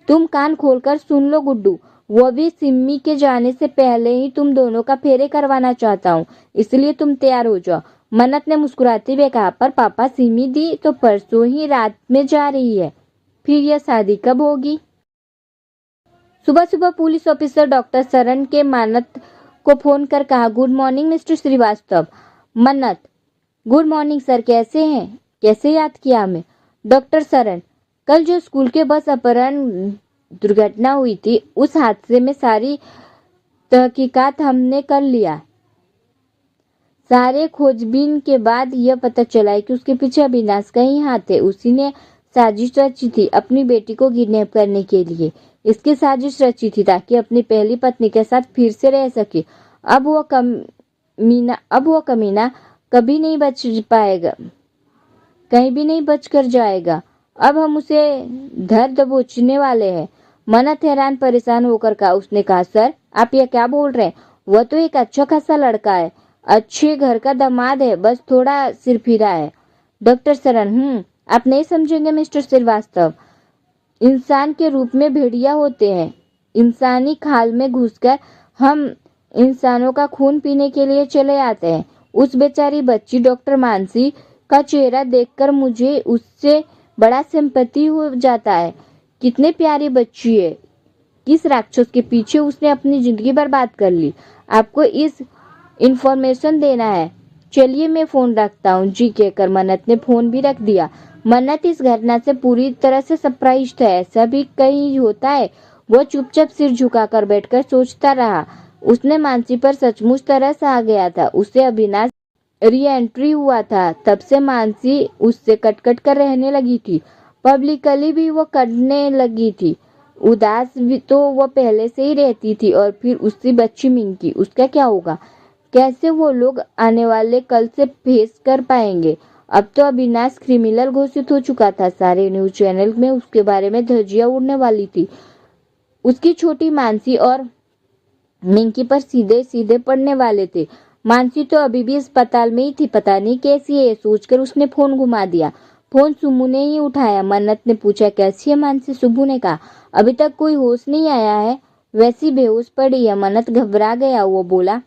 Speaker 1: तुम कान खोलकर सुन लो गुड्डू, वो भी सिम्मी के जाने से पहले ही तुम दोनों का फेरे करवाना चाहता हूँ, इसलिए तुम तैयार हो जाओ। मन्नत ने मुस्कुराते हुए कहा, पर पापा सिम्मी दी तो परसों ही रात में जा रही है, फिर यह शादी कब होगी? सुबह सुबह पुलिस ऑफिसर डॉक्टर सरन के मन्नत को फोन कर कहा, गुड मॉर्निंग मिस्टर श्रीवास्तव। मन्नत, गुड मॉर्निंग सर, कैसे हैं? कैसे याद किया हमें? डॉक्टर सरन, कल जो स्कूल के बस अपहरण दुर्घटना हुई थी, उस हादसे में सारी तहकीकात हमने कर लिया। सारे खोजबीन के बाद यह पता चला कि उसके पीछे अविनाश का ही हाथ है। उसी ने साजिश रची थी अपनी बेटी को किडनैप करने के लिए। इसकी साजिश रची थी ताकि अपनी पहली पत्नी के साथ फिर से रह सके। अब वो कमीना कभी नहीं बच पाएगा, कहीं भी नहीं बच कर जाएगा। अब हम उसे धर दबोचने वाले हैं। मन्नत हैरान परेशान होकर कहा। उसने कहा, सर आप यह क्या बोल रहे हैं? वह तो एक अच्छा खासा लड़का है, अच्छे घर का दामाद है, बस थोड़ा सिरफिरा है। डॉक्टर सरन, आप नहीं समझेंगे मिस्टर श्रीवास्तव। इंसान के रूप में भेड़िया होते हैं। इंसानी खाल में घुसकर हम इंसानों का खून पीने के लिए चले आते हैं। उस बेचारी बच्ची डॉक्टर मानसी का चेहरा देखकर मुझे उससे बड़ा सिंपैथी हो जाता है। कितनी प्यारी बच्ची है, किस राक्षस के पीछे उसने अपनी जिंदगी बर्बाद कर ली। आपको इस इंफॉर्मेशन देना है। चलिए मैं फोन रखता हूँ जी कहकर मन्नत ने फोन भी रख दिया। मन्नत इस घटना से पूरी तरह से सरप्राइज्ड है। ऐसा भी कहीं होता है? वो चुपचाप सिर झुकाकर बैठकर सोचता रहा। उसने मानसी पर सचमुच तरस आ गया था। उससे अविनाश री एंट्री हुआ था, तब से मानसी उससे कट कर रहने लगी थी। पब्लिकली भी वो करने लगी थी। उदास भी तो वो पहले से ही रहती थी। और फिर उसकी बच्ची मिंकी, उसका क्या होगा? कैसे वो लोग आने वाले कल से फेस कर पाएंगे? अब तो अविनाश क्रिमिनल घोषित हो चुका था। सारे न्यूज चैनल में उसके बारे में धज्जियां उड़ने वाली थी। उसकी छोटी मानसी और मिंकी पर सीधे सीधे पड़ने वाले थे। मानसी तो अभी भी अस्पताल में ही थी, पता नहीं कैसी है, सोचकर उसने फोन घुमा दिया। फोन सुमू ने ही उठाया। मन्नत ने पूछा, कैसी है मानसी? सुबू ने कहा, अभी तक कोई होश नहीं आया है, वैसी बेहोश पड़ी है। मन्नत घबरा गया। वो बोला,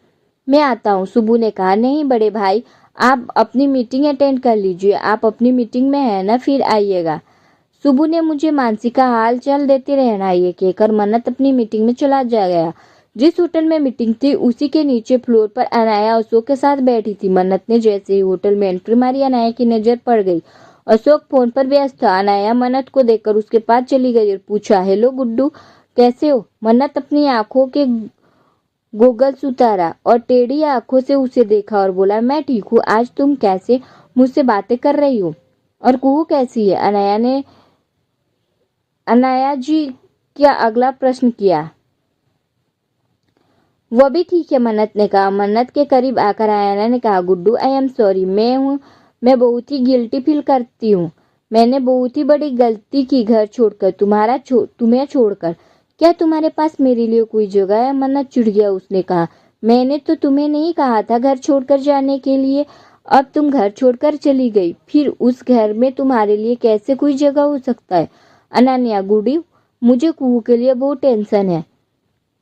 Speaker 1: मैं आता हूँ। सुबू ने कहा, नहीं बड़े भाई, आप अपनी मीटिंग अटेंड कर लीजिए। आप अपनी मीटिंग में है ना, फिर आइएगा। सुबू ने मुझे मानसी का हाल चाल देते रहना, ये कहकर मन्नत अपनी मीटिंग में चला जा गया। जिस होटल में मीटिंग थी उसी के नीचे फ्लोर पर अनाया अशोक के साथ बैठी थी। मन्नत ने जैसे ही होटल में एंट्री मारी, अनाया की नजर पड़ गई। अशोक फोन पर व्यस्त था। अनाया मन्नत को देखकर उसके पास चली गई और पूछा, हेलो गुड्डू, कैसे हो? मन्नत अपनी आंखों के गोगल्स उतारा और टेढ़ी आंखों से उसे देखा और बोला, मैं ठीक हूँ। आज तुम कैसे मुझसे बातें कर रही हो? और कुहू कैसी है? अनाया जी क्या अगला प्रश्न किया। वो भी ठीक है, मन्नत ने कहा। मन्नत के करीब आकर अनाया ने कहा, गुड्डू आई एम सॉरी, मैं बहुत ही गिल्टी फील करती हूँ। मैंने बहुत ही बड़ी गलती की घर छोड़कर, तुम्हें छोड़कर। क्या तुम्हारे पास मेरे लिए कोई जगह है? मन्नत चिढ़ गया। उसने कहा, मैंने तो तुम्हें नहीं कहा था घर छोड़कर जाने के लिए। अब तुम घर छोड़कर चली गई, फिर उस घर में तुम्हारे लिए कैसे कोई जगह हो सकता है? अनन्या, गुड्डू, मुझे कुहू के लिए बहुत टेंशन है।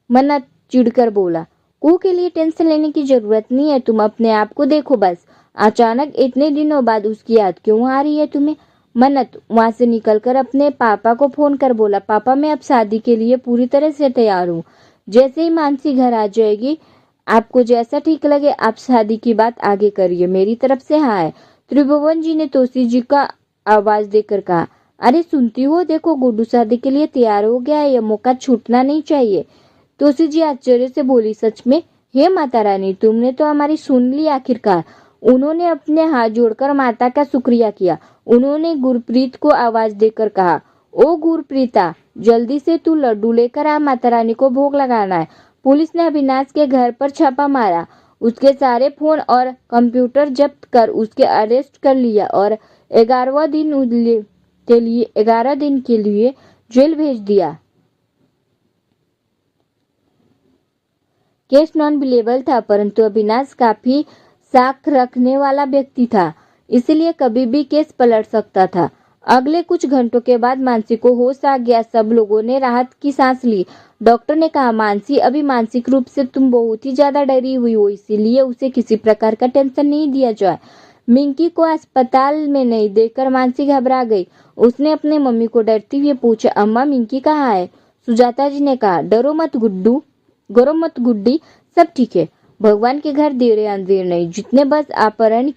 Speaker 1: मन्नत चिढ़कर बोला, कुहू के लिए टेंशन लेने की जरूरत नहीं है, तुम अपने आप को देखो बस। अचानक इतने दिनों बाद उसकी याद क्यों आ रही है तुम्हें? मन्नत वहां से निकलकर अपने पापा को फोन कर बोला, पापा मैं अब शादी के लिए पूरी तरह से तैयार हूँ। जैसे ही मानसी घर आ जाएगी, आपको जैसा ठीक लगे आप शादी की बात आगे करिए, मेरी तरफ से हाँ है। त्रिभुवन जी ने तोसी जी का आवाज देकर कहा, अरे सुनती हो, देखो गुड्डू शादी के लिए तैयार हो गया है, यह मौका छूटना नहीं चाहिए। तोसी जी आश्चर्य से बोली, सच में? हे माता रानी, तुमने तो हमारी सुन ली आखिरकार। उन्होंने अपने हाथ जोड़कर माता का शुक्रिया किया। उन्होंने गुरप्रीत को आवाज देकर कहा, ओ गुरप्रीता, जल्दी से तू लड्डू लेकर आ, माता रानी को भोग लगाना है। पुलिस ने अविनाश के घर पर छापा मारा, उसके सारे फोन और कंप्यूटर जब्त कर उसके अरेस्ट कर लिया और 11 दिन के लिए जेल भेज दिया। केस नॉन बिलेबल था, परंतु अविनाश काफी साख रखने वाला व्यक्ति था, इसलिए कभी भी केस पलट सकता था। अगले कुछ घंटों के बाद मानसी को होश आ गया। सब लोगों ने राहत की सांस ली। डॉक्टर ने कहा, मानसी, अभी मानसिक रूप से तुम बहुत ही ज्यादा डरी हुई हो, इसीलिए उसे किसी प्रकार का टेंशन नहीं दिया जाए। मिंकी को अस्पताल में नहीं देखकर मानसी घबरा गई। उसने अपने मम्मी को डरती हुए पूछा, अम्मा, मिंकी कहाँ है? सुजाता जी ने कहा, डरो मत गुड्डी, सब ठीक है। भगवान के घर देर अंधेर नहीं। जितने बस अपहरण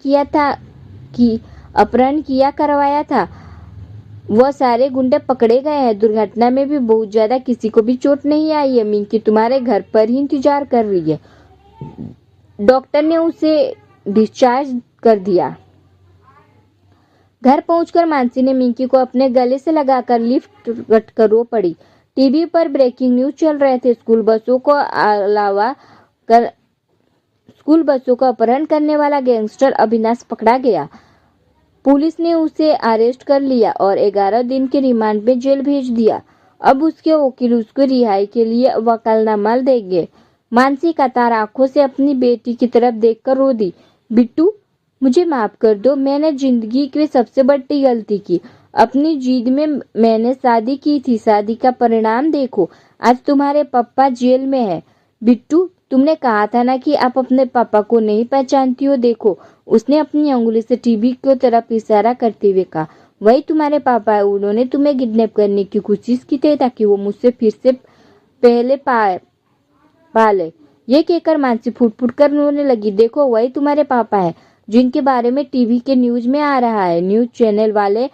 Speaker 1: किया करवाया था, वह सारे गुंडे पकड़े गए हैं। दुर्घटना में भी बहुत ज्यादा किसी को भी चोट नहीं आई है। मिंकी तुम्हारे घर पर ही इंतजार कर रही है। डॉक्टर ने उसे डिस्चार्ज कर दिया। घर पहुंचकर मानसी ने मिंकी को अपने गले से लगाकर लिफ्ट कटकर रो पड़ी। टीवी पर ब्रेकिंग न्यूज चल रहे थे। स्कूल बसों को अपहरण करने वाला गैंगस्टर अविनाश पकड़ा गया। पुलिस ने उसे अरेस्ट कर लिया और 11 दिन के रिमांड में जेल भेज दिया। अब उसके वकील उसको रिहाई के लिए वकालतनामा देंगे। मानसी कतार आंखों से अपनी बेटी की तरफ देखकर रो दी। बिट्टू, मुझे माफ कर दो। मैंने जिंदगी की सबसे बड़ी गलती की। अपनी जिद में मैंने शादी की थी। शादी का परिणाम देखो, आज तुम्हारे पापा जेल में है। बिट्टू, तुमने कहा था ना कि आप अपने पापा को नहीं पहचानती हो। देखो, उसने अपनी अंगुली से टीवी की तरफ इशारा करते हुए कहा, वही तुम्हारे पापा है। उन्होंने तुम्हें किडनैप करने की कोशिश की थी ताकि वो मुझसे फिर से पहले पाले। ये कहकर मानसी फुट फुट कर रोने लगी। देखो, वही तुम्हारे पापा है जिनके बारे में टीवी के न्यूज में आ रहा है। न्यूज चैनल वाले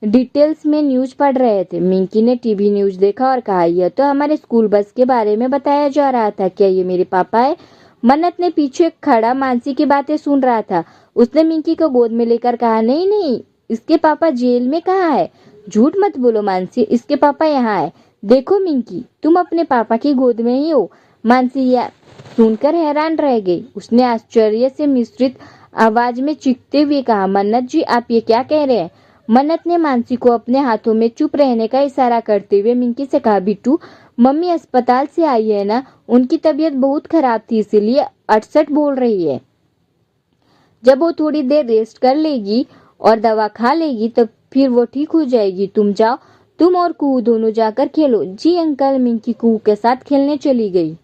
Speaker 1: डिटेल्स में न्यूज पढ़ रहे थे। मिंकी ने टीवी न्यूज देखा और कहा, यह तो हमारे स्कूल बस के बारे में बताया जा रहा था। क्या ये मेरे पापा है? मन्नत ने पीछे खड़ा मानसी की बातें सुन रहा था। उसने मिंकी को गोद में लेकर कहा, नहीं नहीं, इसके पापा जेल में कहाँ है? झूठ मत बोलो मानसी, इसके पापा यहाँ है। देखो मिंकी, तुम अपने पापा की गोद में ही हो। मानसी यह सुनकर हैरान रह गई। उसने आश्चर्य से मिश्रित आवाज में चीखते हुए कहा, मन्नत जी, आप ये क्या कह रहे हैं? मन्नत ने मानसी को अपने हाथों में चुप रहने का इशारा करते हुए मिंकी से कहा, बिट्टू, मम्मी अस्पताल से आई है ना, उनकी तबीयत बहुत खराब थी, इसीलिए अटसट बोल रही है। जब वो थोड़ी देर रेस्ट कर लेगी और दवा खा लेगी तब फिर वो ठीक हो जाएगी। तुम जाओ, तुम और कुहू दोनों जाकर खेलो। जी अंकल। मिंकी कुहू के साथ खेलने चली गई।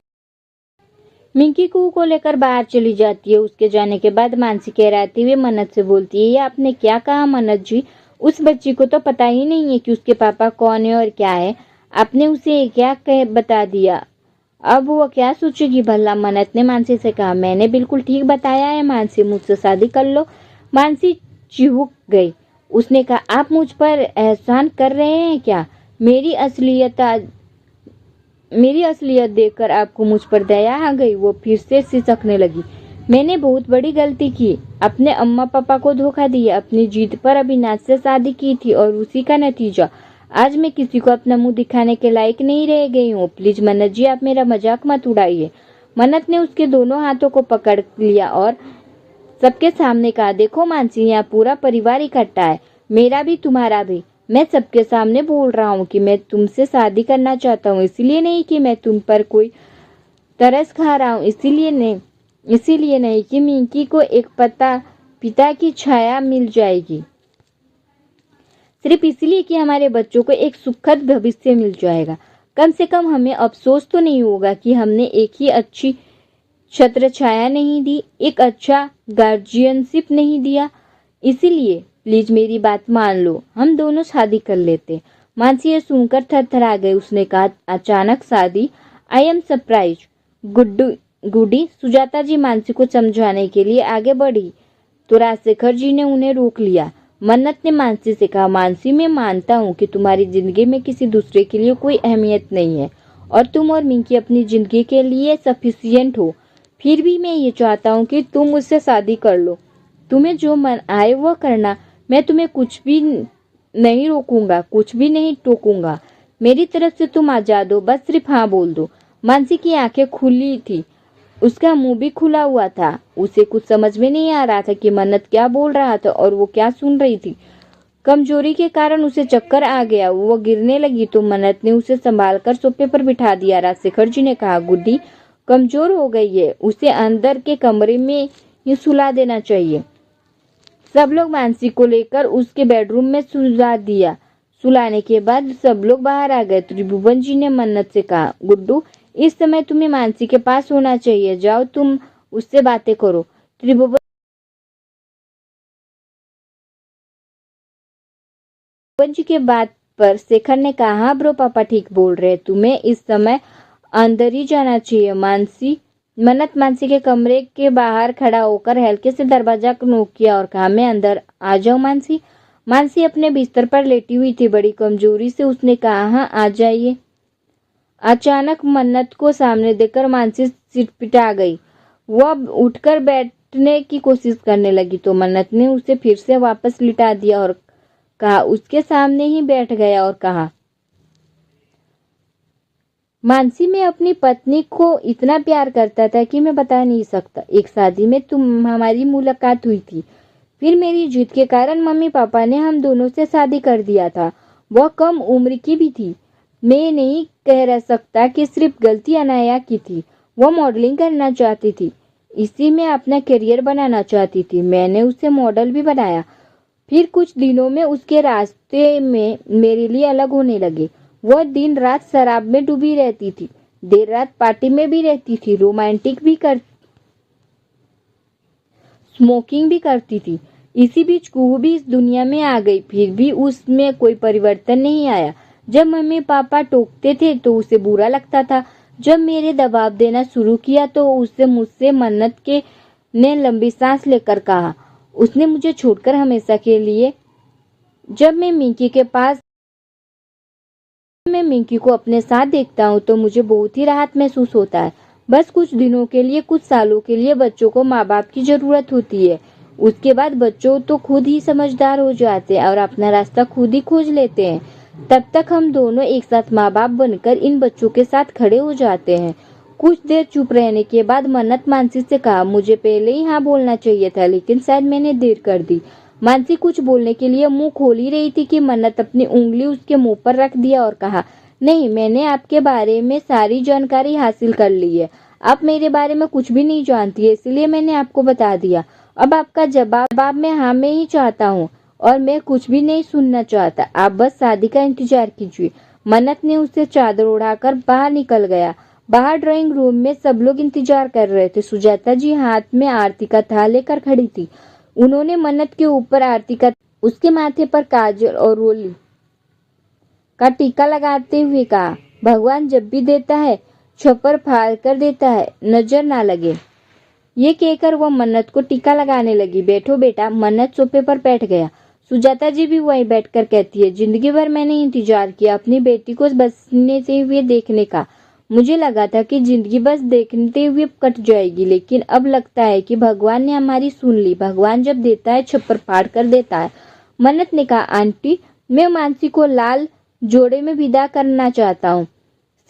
Speaker 1: मिंकी कुहू को लेकर बाहर चली जाती है। उसके जाने के बाद मानसी कहराती हुए मन्नत से बोलती है, ये आपने क्या कहा मन्नत जी? उस बच्ची को तो पता ही नहीं है कि उसके पापा कौन है और क्या है। आपने उसे क्या कह बता दिया? अब वो क्या सोचेगी भला? मन्नत ने मानसी से कहा, मैंने बिल्कुल ठीक बताया है मानसी, मुझसे शादी कर लो। मानसी चिहुक गई। उसने कहा, आप मुझ पर एहसान कर रहे हैं क्या? मेरी असलियत देखकर आपको मुझ पर दया आ गई? वो फिर से सिसकने लगी। मैंने बहुत बड़ी गलती की, अपने अम्मा पापा को धोखा दिया, अपनी जिद पर अविनाश से शादी की थी और उसी का नतीजा आज मैं किसी को अपना मुंह दिखाने के लायक नहीं रह गई हूँ। प्लीज मन्नत जी, आप मेरा मजाक मत उड़ाइए। मन्नत ने उसके दोनों हाथों को पकड़ लिया और सबके सामने कहा, देखो मानसी, यहाँ पूरा परिवार इकट्ठा है, मेरा भी तुम्हारा भी। मैं सबके सामने बोल रहा हूँ कि मैं तुमसे शादी करना चाहता हूँ, इसलिए नहीं कि मैं तुम पर कोई तरस खा रहा हूँ, इसीलिए नहीं कि मिंकी को एक पिता की छाया मिल जाएगी, सिर्फ इसलिए कि हमारे बच्चों को एक सुखद भविष्य मिल जाएगा। कम से कम हमें अफसोस तो नहीं होगा कि हमने एक ही अच्छी छत्र छाया नहीं दी, एक अच्छा गार्जियनशिप नहीं दिया। इसीलिए प्लीज मेरी बात मान लो, हम दोनों शादी कर लेते। मानसी ये सुनकर थरथरा गई। उसने कहा, अचानक शादी? I am surprise. Guddi. Sujata ji Mansi को समझाने के लिए आगे बढ़ी तो राजशेखर जी ने उन्हें रोक लिया। मन्नत ने मानसी से कहा, मानसी, मैं मानता हूँ कि तुम्हारी जिंदगी में किसी दूसरे के लिए कोई अहमियत नहीं है और तुम और मिंकी अपनी जिंदगी के लिए सफिशिएंट हो। फिर भी मैं ये चाहता हूँ कि तुम मुझसे शादी कर लो। तुम्हें जो मन आए वो करना, मैं तुम्हें कुछ भी नहीं रोकूंगा, कुछ भी नहीं टोकूंगा। मेरी तरफ से तुम आजाद हो, बस सिर्फ हाँ बोल दो। मानसी की आंखें खुली थी, उसका मुंह भी खुला हुआ था। उसे कुछ समझ में नहीं आ रहा था कि मन्नत क्या बोल रहा था और वो क्या सुन रही थी। कमजोरी के कारण उसे चक्कर आ गया, वो गिरने लगी तो मन्नत ने उसे संभालकर सोफे पर बिठा दिया। राजशेखर जी ने कहा, गुड्डी कमजोर हो गई है, उसे अंदर के कमरे में ही सुला देना चाहिए। सब लोग मानसी को लेकर उसके बेडरूम में सुला दिया। सुलाने के बाद सब लोग बाहर आ गए। त्रिभुवन जी ने मन्नत से कहा, गुड्डू, इस समय तुम्हें मानसी के पास होना चाहिए, जाओ तुम उससे बातें करो। त्रिभुवन जी के बात पर शेखर ने कहा, हाँ ब्रो, पापा ठीक बोल रहे, तुम्हें इस समय अंदर ही जाना चाहिए। मन्नत मानसी के कमरे के बाहर खड़ा होकर हल्के से दरवाजा नॉक किया और कहा, मैं अंदर आ जाऊं मानसी? मानसी अपने बिस्तर पर लेटी हुई थी। बड़ी कमजोरी से उसने कहा, हाँ आ जाइए। अचानक मन्नत को सामने देखकर मानसी सिटपिटा गई। वह उठकर बैठने की कोशिश करने लगी तो मन्नत ने उसे फिर से वापस लिटा दिया और कहा, उसके सामने ही बैठ गया और कहा, मानसी, मैं अपनी पत्नी को इतना प्यार करता था कि मैं बता नहीं सकता। एक शादी में हमारी मुलाकात हुई थी। फिर मेरी जिद के कारण मम्मी पापा ने हम दोनों से शादी कर दिया था। वह कम उम्र की भी थी। मैं नहीं कह रह सकता कि सिर्फ गलती अनाया की थी। वह मॉडलिंग करना चाहती थी, इसी में अपना करियर बनाना चाहती थी। मैंने उसे मॉडल भी बनाया। फिर कुछ दिनों में उसके रास्ते में मेरे लिए अलग होने लगे। वह दिन रात शराब में डूबी रहती थी, देर रात पार्टी में भी रहती थी, स्मोकिंग भी करती थी। इसी बीच कुहू भी इस दुनिया में आ गई, फिर भी उसमें कोई परिवर्तन नहीं आया। जब मम्मी पापा टोकते थे तो उसे बुरा लगता था। जब मेरे दबाव देना शुरू किया तो उसे मुझसे मन्नत के ने लंबी सांस लेकर कहा, उसने मुझे छोड़कर हमेशा के लिए। जब मैं मिंकी को अपने साथ देखता हूँ तो मुझे बहुत ही राहत महसूस होता है। बस कुछ दिनों के लिए, कुछ सालों के लिए बच्चों को माँ बाप की जरूरत होती है। उसके बाद बच्चों तो खुद ही समझदार हो जाते हैं और अपना रास्ता खुद ही खोज लेते हैं। तब तक हम दोनों एक साथ माँ बाप बनकर इन बच्चों के साथ खड़े हो जाते हैं। कुछ देर चुप रहने के बाद मन्नत मानसी से कहा, मुझे पहले ही हाँ बोलना चाहिए था, लेकिन शायद मैंने देर कर दी। मानसी कुछ बोलने के लिए मुंह खोल ही रही थी कि मन्नत अपनी उंगली उसके मुंह पर रख दिया और कहा, नहीं, मैंने आपके बारे में सारी जानकारी हासिल कर ली है। आप मेरे बारे में कुछ भी नहीं जानती है, इसलिए मैंने आपको बता दिया। अब आपका जवाब मैं हाँ में ही चाहता हूँ और मैं कुछ भी नहीं सुनना चाहता। आप बस शादी का इंतजार कीजिए। मन्नत ने उसे चादर उड़ाकर बाहर निकल गया। बाहर ड्राइंग रूम में सब लोग इंतजार कर रहे थे। सुजाता जी हाथ में आरती का थाल लेकर खड़ी थी। उन्होंने मन्नत के ऊपर आरती का, उसके माथे पर काजल और रोली का टीका लगाते हुए कहा, भगवान जब भी देता है छप्पर फाड़ कर देता है, नजर ना लगे। ये कहकर वह मन्नत को टीका लगाने लगी। बैठो बेटा। मन्नत सोफे पर बैठ गया। सुजाता जी भी वहीं बैठकर कहती है, जिंदगी भर मैंने इंतजार किया अपनी बेटी को बसने से हुए देखने का। मुझे लगा था कि जिंदगी बस देखते हुए कट जाएगी, लेकिन अब लगता है कि भगवान ने हमारी सुन ली। भगवान जब देता है छप्पर फाड़ कर देता है। मन्नत ने कहा, आंटी, मैं मानसी को लाल जोड़े में विदा करना चाहता हूँ।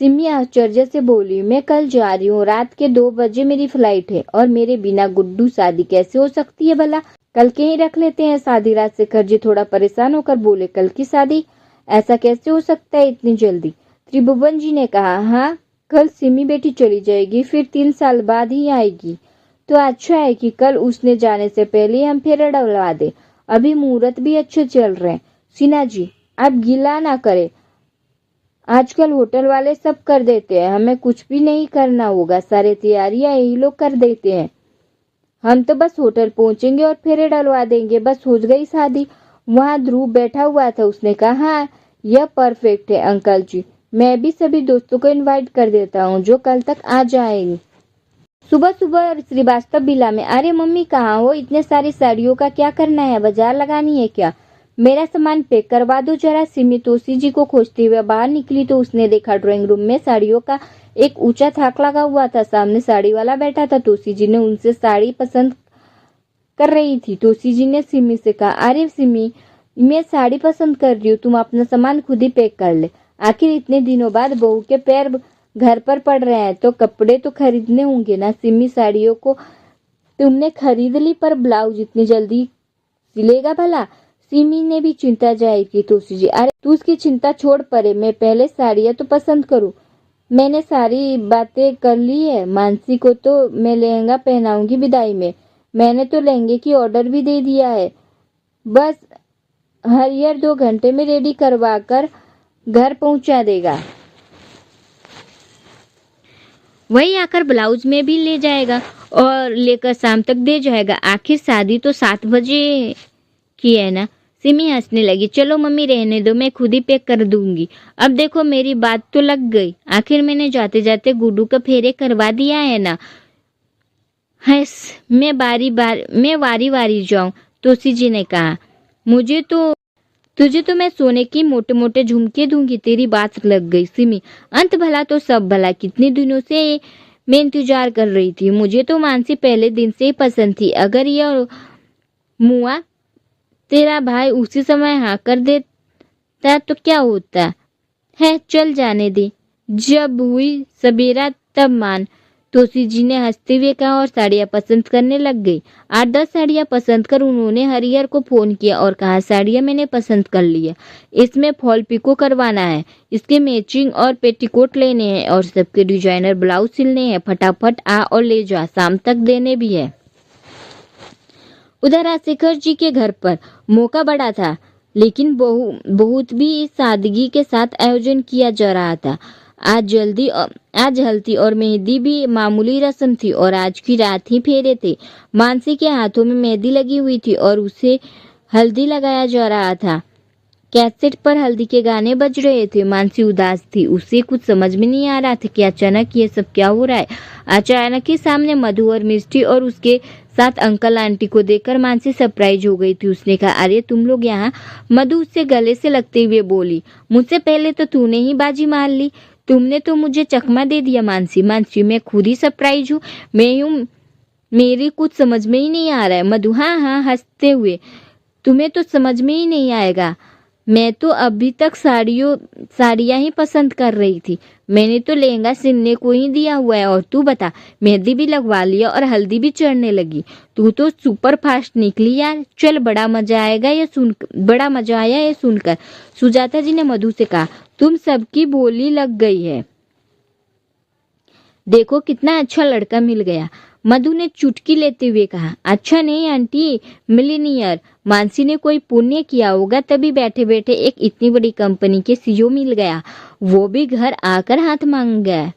Speaker 1: सिमी आश्चर्य से बोली, मैं कल जा रही हूँ, रात के 2 बजे मेरी फ्लाइट है और मेरे बिना गुड्डू शादी कैसे हो सकती है भला? कल के ही रख लेते हैं शादी। शेखर जी थोड़ा परेशान होकर बोले, कल की शादी? ऐसा कैसे हो सकता है इतनी जल्दी? त्रिभुवन जी ने कहा, हाँ, कल सिमी बेटी चली जाएगी, फिर 3 साल बाद ही आएगी। तो अच्छा है कि कल उसने जाने से पहले हम फेरा डलवा दे। अभी मुहूर्त भी अच्छे चल रहे हैं। सिन्हा जी, आप गिला ना करें, आजकल होटल वाले सब कर देते हैं, हमें कुछ भी नहीं करना होगा, सारे तैयारियां यही लोग कर देते हैं। हम तो बस होटल पहुंचेंगे और फेरे डलवा देंगे, बस हो गई शादी। वहां ध्रुव बैठा हुआ था। उसने कहा, हाँ, यह परफेक्ट है अंकल जी। मैं भी सभी दोस्तों को इनवाइट कर देता हूँ जो कल तक आ जाएंगे। सुबह सुबह श्रीवास्तव बिला में, अरे मम्मी कहाँ हो? इतने सारी साड़ियों का क्या करना है? बाजार लगानी है क्या? मेरा सामान पैक करवा दो जरा। सिमी तोसी जी को खोजते हुए बाहर निकली तो उसने देखा ड्राइंग रूम में साड़ियों का एक ऊंचा थाक लगा हुआ था। सामने साड़ी वाला बैठा था। तोसी जी ने उनसे साड़ी पसंद कर रही थी। तोसी जी ने सिमी से कहा, अरे सिमी, मैं साड़ी पसंद कर रही हूँ, तुम अपना सामान खुद ही पैक कर ले। आखिर इतने दिनों बाद बहू के पैर घर पर पड़ रहे हैं तो कपड़े तो खरीदने होंगे ना। सिमी, साड़ियों को तुमने खरीद ली, पर ब्लाउज इतनी जल्दी सिलेगा भला? सिमी ने भी चिंता जाहिर की। तोसी जी, अरे तू उसकी चिंता छोड़ परे, मैं पहले साड़ियाँ तो पसंद करूँ। मैंने सारी बातें कर ली है। मानसी को तो मैं लहंगा पहनाऊंगी विदाई में। मैंने तो लहंगे की ऑर्डर भी दे दिया है। बस हरियर 2 घंटे में रेडी करवा कर घर पहुंचा देगा। वही आकर ब्लाउज में भी ले जाएगा और लेकर शाम तक दे जाएगा। आखिर शादी तो 7 बजे की है ना। सिमी हंसने लगी। चलो मम्मी रहने दो, मैं खुद ही पैक कर दूंगी। अब देखो मेरी बात तो लग गई। आखिर मैंने जाते जाते गुड्डू का फेरे करवा दिया है ना। हंस मैं वारी वारी जाऊं, तोसी जी ने कहा। तुझे तो मैं सोने की मोटे मोटे झुमके दूंगी। तेरी बात लग गई सिमी। अंत भला तो सब भला। कितने दिनों से मैं इंतजार कर रही थी। मुझे तो मानसी पहले दिन से ही पसंद थी। अगर यह मुआ तेरा भाई उसी समय हाँ कर देता तो क्या होता है। चल जाने दे, जब हुई सबेरा तब मान, तोसी जी ने हंसते हुए कहा और साड़ियाँ पसंद करने लग गई। 8-10 साड़ियाँ पसंद कर उन्होंने हरिहर को फोन किया और कहा साड़ियाँ मैंने पसंद कर लिया। इसमें फॉल पिको करवाना है, इसके मैचिंग और पेटीकोट लेने हैं और सबके डिजाइनर ब्लाउज सिलने हैं। फटाफट आ और ले जा, शाम तक देने भी है। उधर राजशेखर जी के घर पर मौका बड़ा था, लेकिन बहुत भी सादगी के साथ आयोजन किया जा रहा था। आज हल्दी और मेहंदी भी मामूली रस्म थी और आज की रात ही फेरे थे। मानसी के हाथों में मेहंदी लगी हुई थी और उसे हल्दी लगाया जा रहा था। कैसेट पर हल्दी के गाने बज रहे थे। मानसी उदास थी। उसे कुछ समझ में नहीं आ रहा था कि अचानक ये सब क्या हो रहा है। अचानक ही सामने मधु और मिष्टी और उसके साथ अंकल आंटी को देखकर मानसी सरप्राइज हो गई थी। उसने कहा अरे तुम लोग यहाँ। मधु उससे गले से लगते हुए बोली मुझसे पहले तो तूने ही बाजी मार ली। तुमने तो मुझे चकमा दे दिया। मानसी मैं खुद ही सरप्राइज हूँ। मैं हूँ, मेरी कुछ समझ में ही नहीं आ रहा है। मधु हाँ हंसते हुए, तुम्हें तो समझ में ही नहीं आएगा। मैं तो अभी तक साड़ियाँ ही पसंद कर रही थी। मैंने तो लहंगा सिलने को ही दिया हुआ है। और तू बता, मेहंदी भी लगवा लिया और हल्दी भी चढ़ने लगी। तू तो सुपर फास्ट निकली यार। चल बड़ा मजा आया ये सुनकर। सुजाता जी ने मधु से कहा तुम सबकी बोली लग गई है। देखो कितना अच्छा लड़का मिल गया। मधु ने चुटकी लेते हुए कहा अच्छा नहीं आंटी, मिलीनियर। मानसी ने कोई पुण्य किया होगा तभी बैठे बैठे एक इतनी बड़ी कंपनी के सीईओ मिल गया, वो भी घर आकर हाथ मांग गया।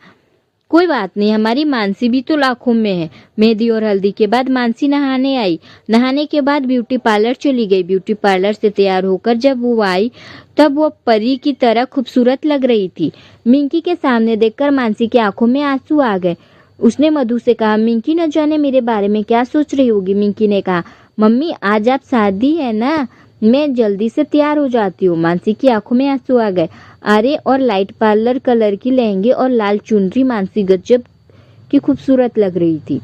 Speaker 1: कोई बात नहीं, हमारी मानसी भी तो लाखों में है। मेहंदी और हल्दी के बाद मानसी नहाने आई। नहाने के बाद ब्यूटी पार्लर चली गई। ब्यूटी पार्लर से तैयार होकर जब वो आई तब वो परी की तरह खूबसूरत लग रही थी। मिंकी के सामने देखकर मानसी की आंखों में आंसू आ गए। उसने मधु से कहा मिंकी न जाने मेरे बारे में क्या सोच रही होगी। मिंकी ने कहा मम्मी आज आप शादी है ना, मैं जल्दी से तैयार हो जाती हूँ। मानसी की आंखों में आंसू आ गए। अरे और लाइट पार्लर कलर की लहंगे और लाल चुनरी, मानसी गजब की खूबसूरत लग रही थी।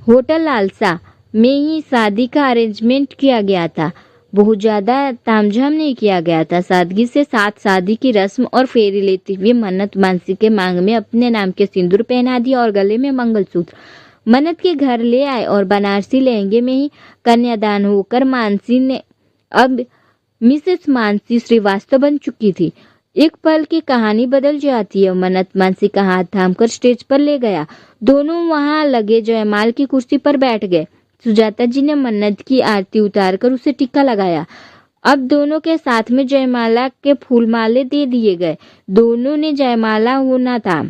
Speaker 1: होटल लालसा में ही शादी का अरेंजमेंट किया गया था। बहुत ज्यादा तामझाम नहीं किया गया था। सादगी से साथ शादी की रस्म और फेरी लेती हुई मन्नत मानसी के मांग में अपने नाम के सिंदूर पहना दिया और गले में मंगलसूत्र मन्नत के घर ले आए और बनारसी लहंगे में ही कन्यादान होकर मानसी ने अब मिसेस मानसी श्रीवास्तव बन चुकी थी। एक पल की कहानी बदल जाती है। मन्नत मानसी का हाथ थामकर स्टेज पर ले गया। दोनों वहां लगे जयमाल की कुर्सी पर बैठ गए। सुजाता जी ने मन्नत की आरती उतारकर उसे टिक्का लगाया। अब दोनों के साथ में जयमाला के फूलमाले दे दिए गए। दोनों ने जयमाला होना था।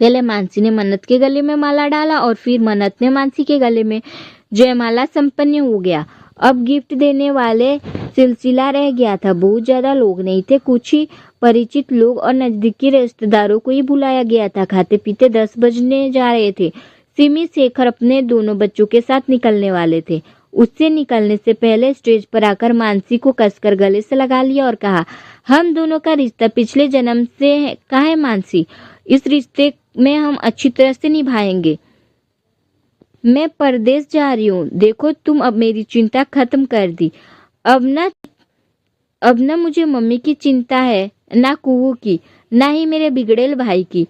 Speaker 1: पहले मानसी ने मन्नत के गले में माला डाला और फिर मन्नत ने मानसी के गले में। जयमाला संपन्न हो गया। अब गिफ्ट देने वाले सिलसिला रह गया था। बहुत ज्यादा लोग नहीं थे, कुछ ही परिचित लोग और नजदीकी रिश्तेदारों को ही बुलाया गया था। खाते पीते 10 बजने जा रहे थे। सिमी शेखर अपने दोनों बच्चों के साथ निकलने वाले थे। उससे निकलने से पहले स्टेज पर आकर मानसी को कसकर गले से लगा लिया और कहा हम दोनों का रिश्ता पिछले जन्म से का है मानसी। इस रिश्ते में हम अच्छी तरह से निभाएंगे। मैं परदेश जा रही हूँ। देखो तुम अब मेरी चिंता खत्म कर दी। अब ना मुझे मम्मी की चिंता है, ना कुहू की, ना ही मेरे बिगड़ेल भाई की।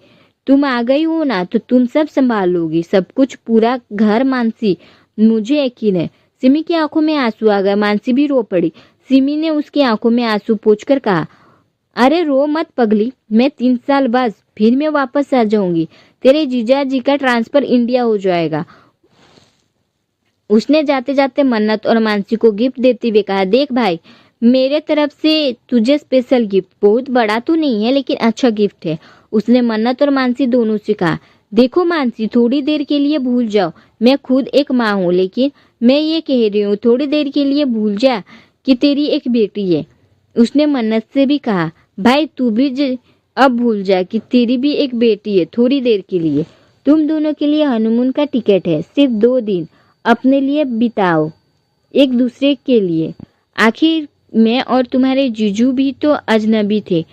Speaker 1: तुम आ गई हो ना तो तुम सब संभालोगी, सब कुछ, पूरा घर। मानसी मुझे यकीन है। सिमी की आंखों में आंसू आ गए। मानसी भी रो पड़ी। सिमी ने उसकी आंखों में आंसू पोंछकर कहा अरे रो मत पगली, मैं 3 साल बाद फिर मैं वापस आ जाऊंगी। तेरे जीजा जी का ट्रांसफर इंडिया हो जाएगा। उसने जाते जाते मन्नत और मानसी को गिफ्ट देते हुए कहा, देख भाई, मेरे तरफ से तुझे स्पेशल गिफ्ट, बहुत बड़ा तो नहीं है लेकिन अच्छा गिफ्ट है। उसने मन्नत और मानसी दोनों से कहा, देखो मानसी, थोड़ी देर के लिए भूल जाओ, मैं खुद एक माँ हूँ, लेकिन मैं ये कह रही हूँ थोड़ी देर के लिए भूल जा कि तेरी एक बेटी है। उसने मन्नत से भी कहा, भाई तू भी अब भूल जा कि तेरी भी एक बेटी है, थोड़ी देर के लिए। तुम दोनों के लिए हनीमून का टिकट है, सिर्फ 2 दिन अपने लिए बिताओ, एक दूसरे के लिए। आखिर मैं और तुम्हारे जीजू भी तो अजनबी थे,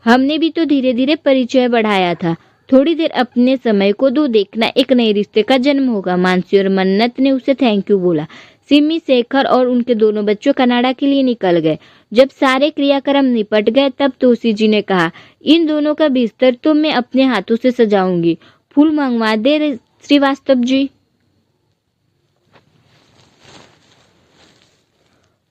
Speaker 1: हमने भी तो धीरे धीरे परिचय बढ़ाया था। थोड़ी देर अपने समय को दो, देखना एक नए रिश्ते का जन्म होगा। मानसी और मन्नत ने उसे थैंक यू बोला। सिमी, शेखर और उनके दोनों बच्चों कनाडा के लिए निकल गए। जब सारे क्रियाक्रम निपट गए तब तोसी जी ने कहा, इन दोनों का बिस्तर तो मैं अपने हाथों से सजाऊंगी, फूल मंगवा दे श्रीवास्तव जी।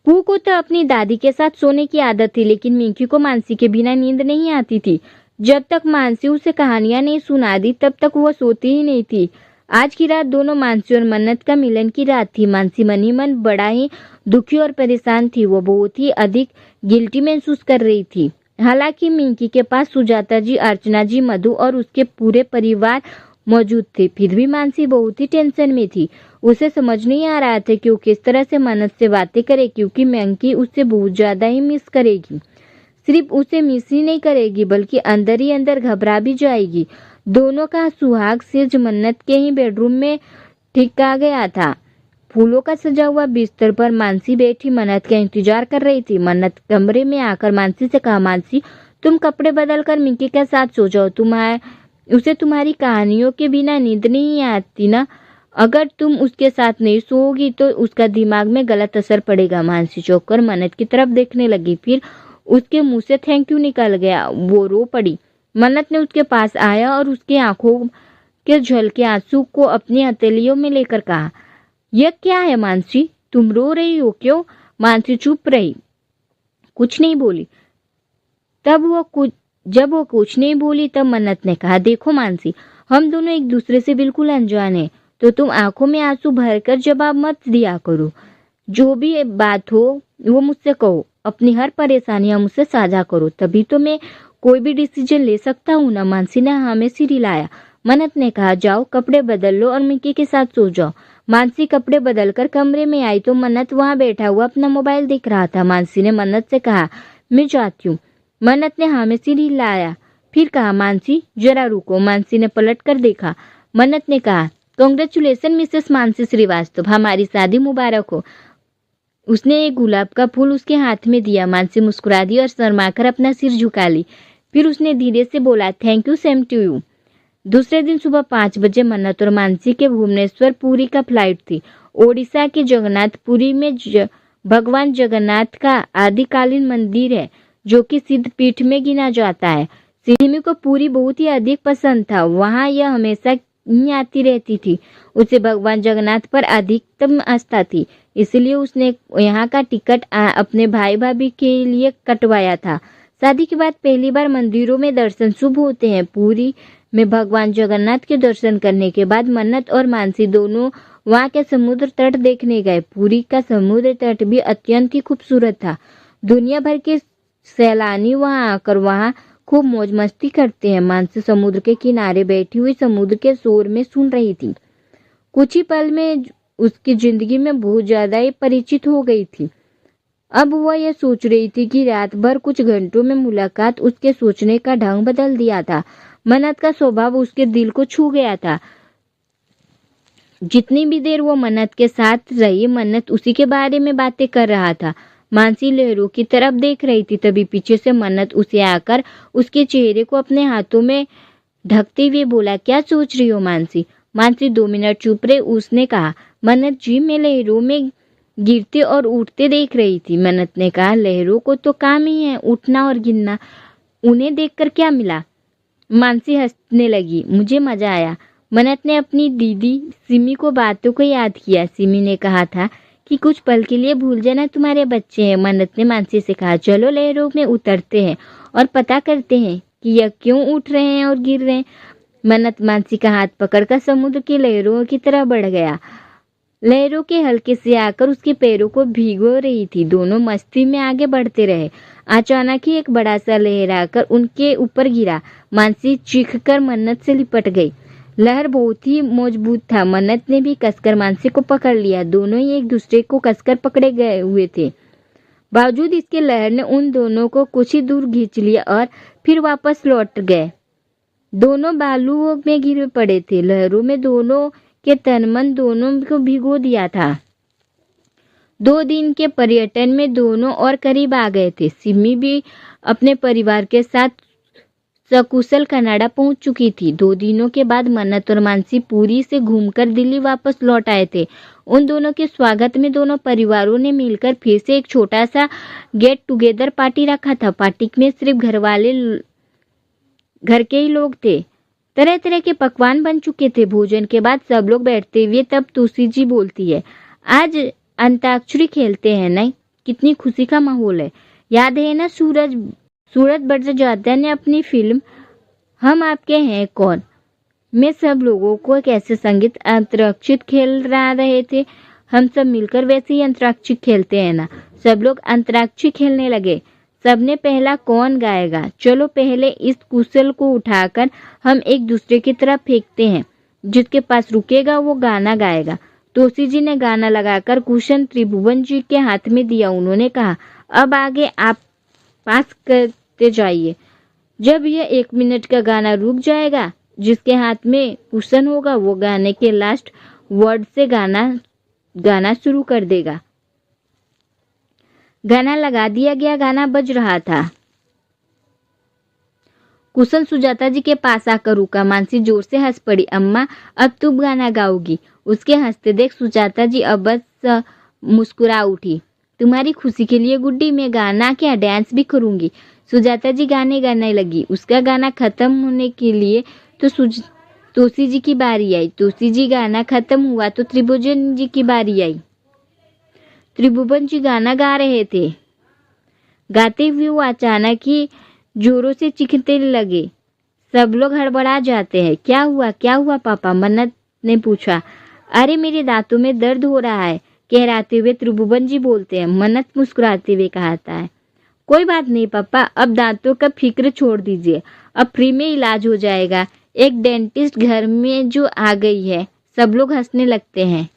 Speaker 1: पू को तो अपनी दादी के साथ सोने की आदत थी, लेकिन मिंकी को मानसी के बिना नींद नहीं आती थी। जब तक मानसी उसे कहानियां नहीं सुना दी तब तक वह सोती ही नहीं थी। आज की रात दोनों मानसी और मन्नत का मिलन की रात थी। मानसी मन ही मन बड़ा ही दुखी और परेशान थी। वो बहुत ही अधिक गिल्टी महसूस कर रही थी। हालांकि मिंकी के पास सुजाता जी, अर्चना जी, मधु और उसके पूरे परिवार मौजूद थे, फिर भी मानसी बहुत ही टेंशन में थी। उसे समझ नहीं आ रहा था कि वो किस तरह से मन्नत से बातें करे, क्योंकि मिंकी उससे बहुत ज्यादा ही मिस करेगी। सिर्फ उसे मिस ही नहीं करेगी बल्कि अंदर ही अंदर घबरा भी जाएगी। दोनों का सुहाग सिर्फ मन्नत के ही बेडरूम में ठिका गया था। फूलों का सजा हुआ बिस्तर पर मानसी बैठी मन्नत का इंतजार कर रही थी। मन्नत कमरे में आकर मानसी से कहा, मानसी तुम कपड़े बदल कर मिंकी के साथ सो जाओ, उसे तुम्हारी कहानियों के बिना नींद नहीं आती ना। अगर तुम उसके साथ नहीं सोओगी तो उसका दिमाग में गलत असर पड़ेगा। मानसी चौंक कर मन्नत की तरफ देखने लगी, फिर उसके मुंह से थैंक यू निकल गया। वो रो पड़ी। मन्नत ने उसके पास आया और उसकी आंखों के झलके आंसू को अपनी हथेलियों में लेकर कहा, यह क्या है मानसी, तुम रो रही हो क्यों? मानसी चुप रही, कुछ नहीं बोली। जब वो कुछ नहीं बोली तब मन्नत ने कहा, देखो मानसी, हम दोनों एक दूसरे से बिल्कुल अनजान हैं, तो तुम आंखों में आंसू भरकर जवाब मत दिया करो। जो भी बात हो वो मुझसे कहो, अपनी हर परेशानियां मुझसे साझा करो, तभी तो मैं कोई भी डिसीजन ले सकता हूँ ना। मानसी ने हमें सिर हिलाया। मन्नत ने कहा, जाओ कपड़े बदल लो और मिंकी के साथ सो जाओ। मानसी कपड़े बदलकर कमरे में आई तो मन्नत वहां बैठा हुआ अपना मोबाइल देख रहा था। मानसी ने मन्नत से कहा, मैं जाती हूँ। मन्नत ने हाँ में सिर हिलाया, फिर कहा, मानसी जरा रुको। मानसी ने पलट कर देखा। मन्नत ने कहा, कांग्रेचुलेशन मिसेस मानसी श्रीवास्तव, हमारी शादी मुबारक हो। उसने एक गुलाब का फूल उसके हाथ में दिया। मानसी मुस्कुरा दी और शर्माकर अपना सिर झुका ली। फिर उसने धीरे से बोला, thank you, same to you. दूसरे दिन सुबह 5 बजे मन्नत और मानसी के भुवनेश्वर पुरी का फ्लाइट थी। ओडिशा के जगन्नाथपुरी में भगवान जगन्नाथ का आदिकालीन मंदिर है, जो कि सिद्धपीठ में गिना जाता है। सिमी को पूरी बहुत ही अधिक पसंद था। वहां यह हमेशा ही आती रहती थी। उसे भगवान जगन्नाथ पर अधिकतम आस्था थी, इसलिए उसने यहाँ का टिकट अपने भाई भाभी के लिए कटवाया था। शादी के बाद पहली बार मंदिरों में दर्शन शुभ होते हैं। पूरी में भगवान जगन्नाथ के दर्शन करने के बाद मन्नत और मानसी दोनों वहां के समुद्र तट देखने गए। पूरी का समुद्र तट भी अत्यंत ही खूबसूरत था। दुनिया भर के सैलानी वहां आकर वहां खूब मौज मस्ती करते हैं। मानसी समुद्र के किनारे बैठी हुई समुद्र के शोर में सुन रही थी। कुछ ही पल में उसकी जिंदगी में बहुत ज्यादा ही परिचित हो गई थी। अब वह यह सोच रही थी कि रात भर कुछ घंटों में मुलाकात उसके सोचने का ढंग बदल दिया था। मन्नत का स्वभाव उसके दिल को छू गया था। जितनी भी देर वो मन्नत के साथ रही, मन्नत उसी के बारे में बातें कर रहा था। मानसी लहरों की तरफ देख रही थी, तभी पीछे से मन्नत उसे आकर उसके चेहरे को अपने हाथों में ढकते हुए बोला, क्या सोच रही हो मानसी? मानसी 2 मिनट चुप रही। उसने कहा, मन्नत जी, मैं लहरों में गिरते और उठते देख रही थी। मन्नत ने कहा, लहरों को तो काम ही है उठना और गिरना, उन्हें देखकर क्या मिला? मानसी हंसने लगी, मुझे मजा आया। मन्नत ने अपनी दीदी सिमी को बातों को याद किया। सिमी ने कहा था कि कुछ पल के लिए भूल जाना, तुम्हारे बच्चे हैं। मन्नत ने मानसी से कहा, चलो लहरों में उतरते हैं और पता करते हैं कि यह क्यों उठ रहे हैं और गिर रहे हैं। मन्नत मानसी का हाथ पकड़कर समुद्र की लहरों की तरफ बढ़ गया। लहरों के हल्के से आकर उसके पैरों को भिगो रही थी। दोनों मस्ती में आगे बढ़ते रहे। अचानक ही एक बड़ा सा लहर आकर उनके ऊपर गिरा। मानसी चीखकर मन्नत से लिपट गई। लहर बहुत ही मजबूत था। मन्नत ने भी कसकर मानसी को पकड़ लिया। दोनों ही एक दूसरे को कसकर पकड़े गए हुए थे। बावजूद इसके लहर ने उन दोनों को कुछ ही दूर खींच लिया और फिर वापस लौट गए। दोनों बालुओं में गिर पड़े थे। लहरों में दोनों के तन मन दोनों को भिगो दिया था। 2 दिन के पर्यटन में दोनों और करीब आ गए थे। सिमी भी अपने परिवार के साथ सकुशल कनाडा पहुंच चुकी थी। 2 दिनों के बाद मन्नत और मानसी पुरी से घूमकर दिल्ली वापस लौट आए थे। उन दोनों के स्वागत में दोनों परिवारों ने मिलकर फिर से एक छोटा सा गेट टुगेदर पार्टी रखा था। पार्टी में सिर्फ घर के ही लोग थे। तरह तरह के पकवान बन चुके थे। भोजन के बाद सब लोग बैठते हुए तब तुलसी जी बोलती है, आज अंताक्षरी खेलते हैं ना, कितनी खुशी का माहौल है। याद है ना सूरज बड़जात्या ने अपनी फिल्म हम आपके हैं कौन में सब लोगों को कैसे संगीत अंतराक्षरी खेल रहे थे। हम सब मिलकर वैसे ही अंतराक्षरी खेलते हैं ना। सब लोग अंतराक्षरी खेलने लगे। सबने पहला कौन गाएगा, चलो पहले इस कुशल को उठाकर हम एक दूसरे की तरफ फेंकते हैं, जिसके पास रुकेगा वो गाना गाएगा। तुलसी जी ने गाना लगाकर कुशन त्रिभुवन जी के हाथ में दिया। उन्होंने कहा, अब आगे आप पास करते जाइए। जब यह 1 मिनट का गाना रुक जाएगा, जिसके हाथ में कुशन होगा वो गाने के लास्ट वर्ड से गाना शुरू कर देगा। गाना लगा दिया गया। गाना बज रहा था। कुशन सुजाता जी के पास आकर रुका। मानसी जोर से हंस पड़ी। अम्मा, अब तुम गाना गाओगी। उसके हंसते देख सुजाता जी अब बस मुस्कुरा उठी। तुम्हारी खुशी के लिए गुड्डी, मैं गाना क्या डांस भी करूंगी। सुजाता जी गाने गाने लगी। उसका गाना खत्म होने के लिए तो तुलसी जी की बारी आई। तुलसी जी गाना खत्म हुआ तो त्रिभुवन जी की बारी आई। त्रिभुवन जी गाना गा रहे थे। गाते हुए वो अचानक ही जोरों से चीखने लगे। सब लोग हड़बड़ा जाते हैं। क्या हुआ पापा, मन्नत ने पूछा। अरे मेरे दांतों में दर्द हो रहा है, कहराते हुए त्रिभुवन जी बोलते हैं। मन्नत मुस्कुराते हुए कहता है, कोई बात नहीं पापा, अब दांतों का फिक्र छोड़ दीजिए, अब फ्री में इलाज हो जाएगा। एक डेंटिस्ट घर में जो आ गई है। सब लोग हंसने लगते हैं।